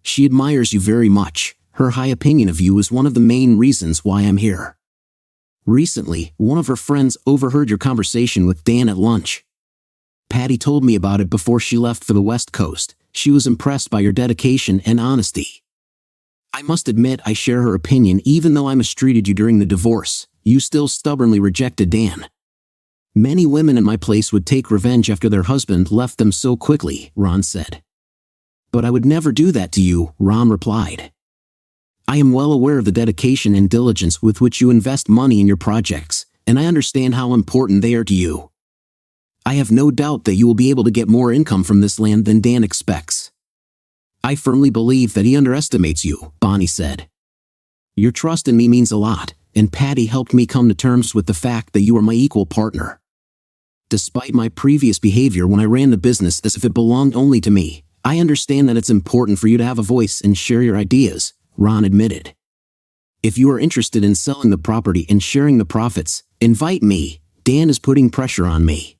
She admires you very much. Her high opinion of you is one of the main reasons why I'm here. Recently, one of her friends overheard your conversation with Dan at lunch. Patty told me about it before she left for the West Coast. She was impressed by your dedication and honesty. I must admit I share her opinion even though I mistreated you during the divorce. You still stubbornly rejected Dan. Many women in my place would take revenge after their husband left them so quickly, Ron said. But I would never do that to you, Ron replied. I am well aware of the dedication and diligence with which you invest money in your projects, and I understand how important they are to you. I have no doubt that you will be able to get more income from this land than Dan expects. I firmly believe that he underestimates you, Bonnie said. Your trust in me means a lot, and Patty helped me come to terms with the fact that you are my equal partner. Despite my previous behavior when I ran the business as if it belonged only to me, I understand that it's important for you to have a voice and share your ideas, Ron admitted. If you are interested in selling the property and sharing the profits, invite me. Dan is putting pressure on me.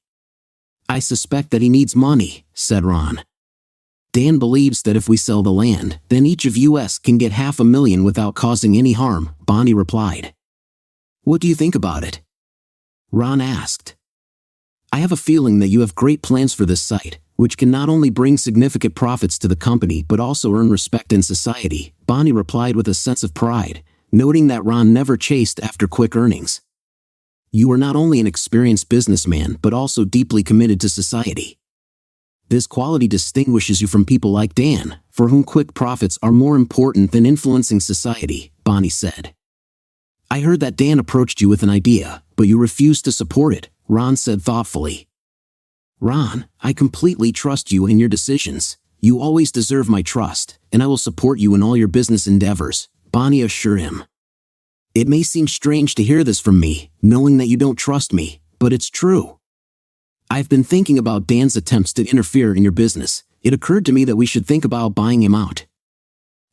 I suspect that he needs money, said Ron. Dan believes that if we sell the land, then each of us can get $500,000 without causing any harm, Bonnie replied. What do you think about it? Ron asked. I have a feeling that you have great plans for this site, which can not only bring significant profits to the company but also earn respect in society, Bonnie replied with a sense of pride, noting that Ron never chased after quick earnings. You are not only an experienced businessman but also deeply committed to society. This quality distinguishes you from people like Dan, for whom quick profits are more important than influencing society, Bonnie said. I heard that Dan approached you with an idea, but you refused to support it, Ron said thoughtfully. Ron, I completely trust you in your decisions. You always deserve my trust, and I will support you in all your business endeavors, Bonnie assured him. It may seem strange to hear this from me, knowing that you don't trust me, but it's true. I've been thinking about Dan's attempts to interfere in your business. It occurred to me that we should think about buying him out.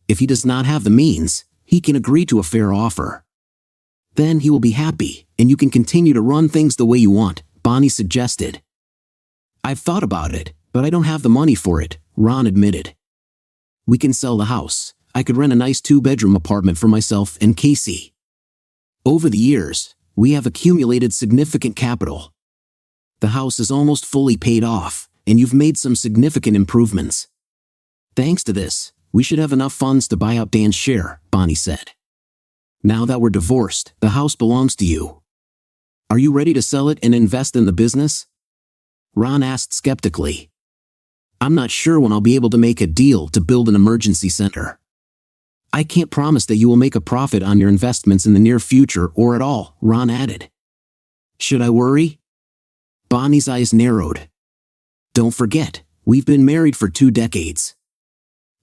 If he does not have the means, he can agree to a fair offer. Then he will be happy, and you can continue to run things the way you want, Bonnie suggested. I've thought about it, but I don't have the money for it, Ron admitted. We can sell the house. I could rent a nice 2-bedroom apartment for myself and Casey. Over the years, we have accumulated significant capital. The house is almost fully paid off, and you've made some significant improvements. Thanks to this, we should have enough funds to buy out Dan's share, Bonnie said. Now that we're divorced, the house belongs to you. Are you ready to sell it and invest in the business? Ron asked skeptically. I'm not sure when I'll be able to make a deal to build an emergency center. I can't promise that you will make a profit on your investments in the near future or at all, Ron added. Should I worry? Bonnie's eyes narrowed. Don't forget, we've been married for 2 decades.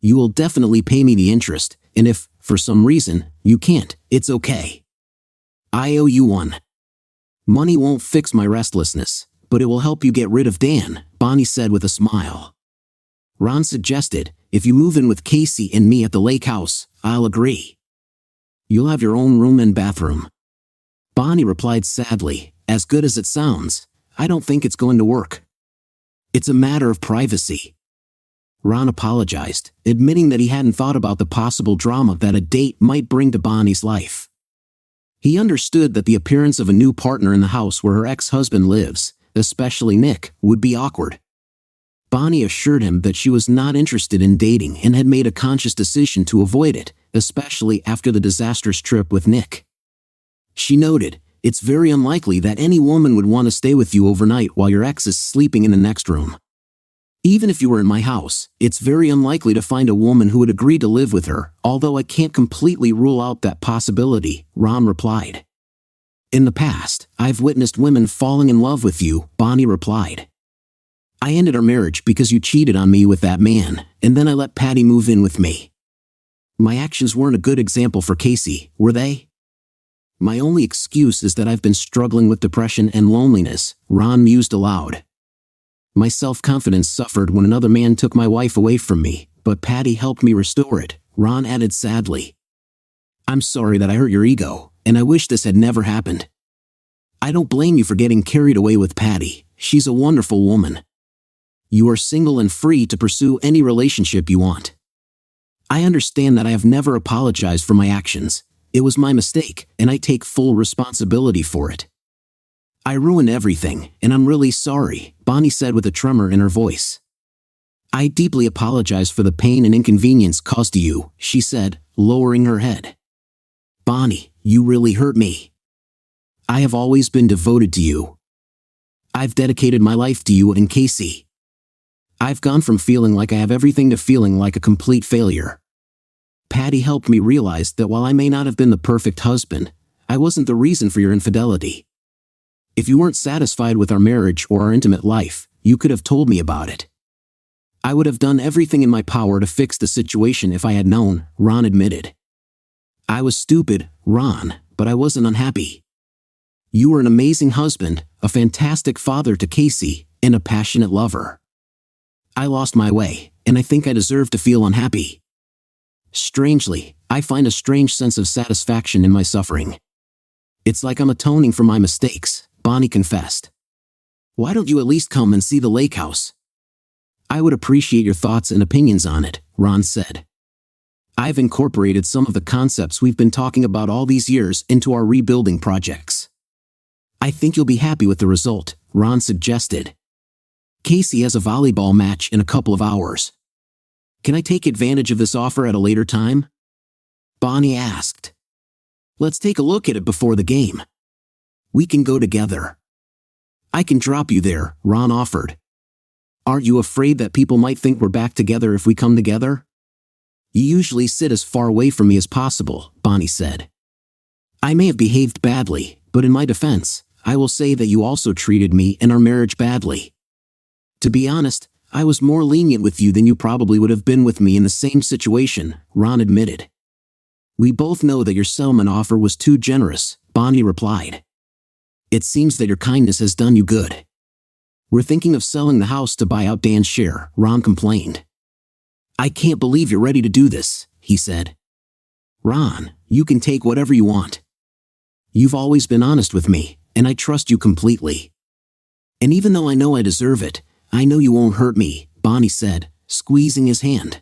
You will definitely pay me the interest, and if, for some reason, you can't, it's okay. I owe you one. Money won't fix my restlessness, but it will help you get rid of Dan, Bonnie said with a smile. Ron suggested, if you move in with Casey and me at the lake house, I'll agree. You'll have your own room and bathroom. Bonnie replied sadly, as good as it sounds, I don't think it's going to work. It's a matter of privacy. Ron apologized, admitting that he hadn't thought about the possible drama that a date might bring to Bonnie's life. He understood that the appearance of a new partner in the house where her ex-husband lives, especially Nick, would be awkward. Bonnie assured him that she was not interested in dating and had made a conscious decision to avoid it, especially after the disastrous trip with Nick. She noted, it's very unlikely that any woman would want to stay with you overnight while your ex is sleeping in the next room. Even if you were in my house, it's very unlikely to find a woman who would agree to live with her, although I can't completely rule out that possibility, Ron replied. In the past, I've witnessed women falling in love with you, Bonnie replied. I ended our marriage because you cheated on me with that man, and then I let Patty move in with me. My actions weren't a good example for Casey, were they? My only excuse is that I've been struggling with depression and loneliness, Ron mused aloud. My self-confidence suffered when another man took my wife away from me, but Patty helped me restore it, Ron added sadly. I'm sorry that I hurt your ego, and I wish this had never happened. I don't blame you for getting carried away with Patty. She's a wonderful woman. You are single and free to pursue any relationship you want. I understand that I have never apologized for my actions. It was my mistake, and I take full responsibility for it. I ruined everything, and I'm really sorry, Bonnie said with a tremor in her voice. I deeply apologize for the pain and inconvenience caused to you, she said, lowering her head. Bonnie, you really hurt me. I have always been devoted to you. I've dedicated my life to you and Casey. I've gone from feeling like I have everything to feeling like a complete failure. Patty helped me realize that while I may not have been the perfect husband, I wasn't the reason for your infidelity. If you weren't satisfied with our marriage or our intimate life, you could have told me about it. I would have done everything in my power to fix the situation if I had known, Ron admitted. I was stupid, Ron, but I wasn't unhappy. You were an amazing husband, a fantastic father to Casey, and a passionate lover. I lost my way, and I think I deserve to feel unhappy. Strangely, I find a strange sense of satisfaction in my suffering. It's like I'm atoning for my mistakes, Bonnie confessed. Why don't you at least come and see the lake house? I would appreciate your thoughts and opinions on it, Ron said. I've incorporated some of the concepts we've been talking about all these years into our rebuilding projects. I think you'll be happy with the result, Ron suggested. Casey has a volleyball match in a couple of hours. Can I take advantage of this offer at a later time? Bonnie asked. Let's take a look at it before the game. We can go together. I can drop you there, Ron offered. Aren't you afraid that people might think we're back together if we come together? You usually sit as far away from me as possible, Bonnie said. I may have behaved badly, but in my defense, I will say that you also treated me and our marriage badly. To be honest, I was more lenient with you than you probably would have been with me in the same situation, Ron admitted. We both know that your settlement offer was too generous, Bonnie replied. It seems that your kindness has done you good. We're thinking of selling the house to buy out Dan's share, Ron complained. I can't believe you're ready to do this, he said. Ron, you can take whatever you want. You've always been honest with me, and I trust you completely. And even though I know I deserve it, I know you won't hurt me, Bonnie said, squeezing his hand.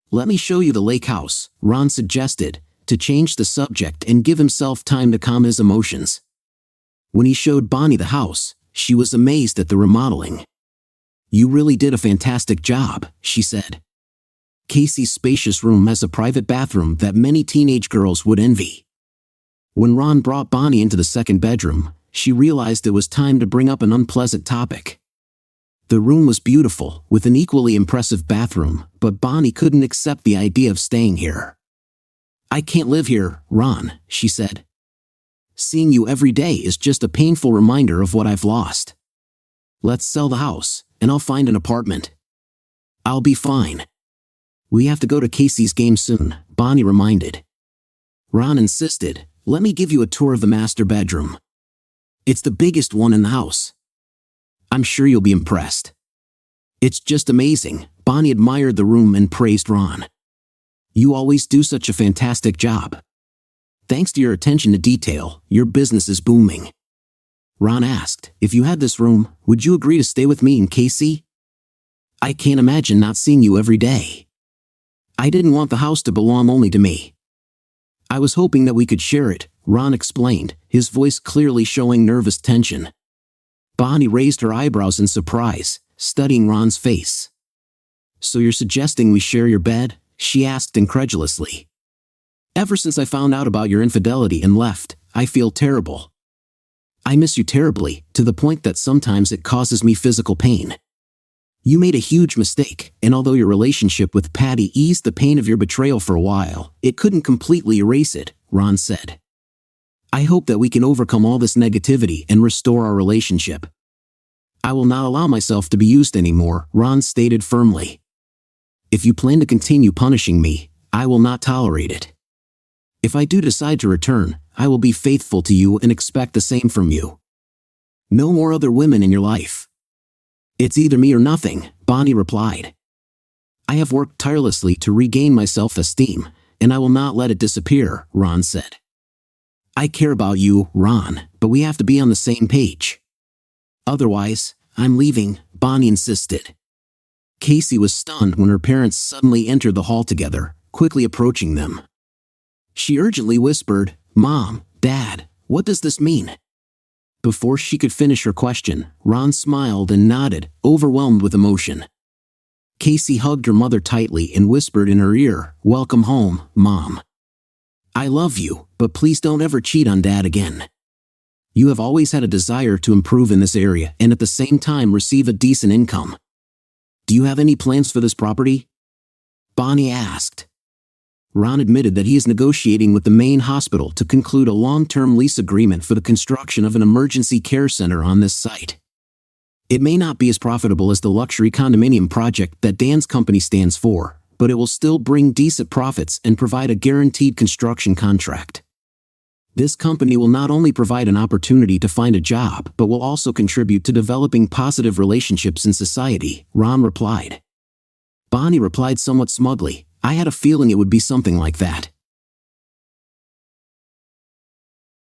Let me show you the lake house, Ron suggested, to change the subject and give himself time to calm his emotions. When he showed Bonnie the house, she was amazed at the remodeling. You really did a fantastic job, she said. Casey's spacious room has a private bathroom that many teenage girls would envy. When Ron brought Bonnie into the second bedroom, she realized it was time to bring up an unpleasant topic. The room was beautiful, with an equally impressive bathroom, but Bonnie couldn't accept the idea of staying here. I can't live here, Ron, she said. Seeing you every day is just a painful reminder of what I've lost. Let's sell the house, and I'll find an apartment. I'll be fine. We have to go to Casey's game soon, Bonnie reminded. Ron insisted, let me give you a tour of the master bedroom. It's the biggest one in the house. I'm sure you'll be impressed. It's just amazing, Bonnie admired the room and praised Ron. You always do such a fantastic job. Thanks to your attention to detail, your business is booming. Ron asked, if you had this room, would you agree to stay with me and Casey? I can't imagine not seeing you every day. I didn't want the house to belong only to me. I was hoping that we could share it, Ron explained, his voice clearly showing nervous tension. Bonnie raised her eyebrows in surprise, studying Ron's face. So you're suggesting we share your bed? She asked incredulously. Ever since I found out about your infidelity and left, I feel terrible. I miss you terribly, to the point that sometimes it causes me physical pain. You made a huge mistake, and although your relationship with Patty eased the pain of your betrayal for a while, it couldn't completely erase it, Ron said. I hope that we can overcome all this negativity and restore our relationship. I will not allow myself to be used anymore, Ron stated firmly. If you plan to continue punishing me, I will not tolerate it. If I do decide to return, I will be faithful to you and expect the same from you. No more other women in your life. It's either me or nothing, Bonnie replied. I have worked tirelessly to regain my self-esteem, and I will not let it disappear, Ron said. I care about you, Ron, but we have to be on the same page. Otherwise, I'm leaving, Bonnie insisted. Casey was stunned when her parents suddenly entered the hall together, quickly approaching them. She urgently whispered, Mom, Dad, what does this mean? Before she could finish her question, Ron smiled and nodded, overwhelmed with emotion. Casey hugged her mother tightly and whispered in her ear, Welcome home, Mom. I love you, but please don't ever cheat on Dad again. You have always had a desire to improve in this area and at the same time receive a decent income. Do you have any plans for this property? Bonnie asked. Ron admitted that he is negotiating with the main hospital to conclude a long-term lease agreement for the construction of an emergency care center on this site. It may not be as profitable as the luxury condominium project that Dan's company stands for, but it will still bring decent profits and provide a guaranteed construction contract. This company will not only provide an opportunity to find a job, but will also contribute to developing positive relationships in society, Ron replied. Bonnie replied somewhat smugly, I had a feeling it would be something like that.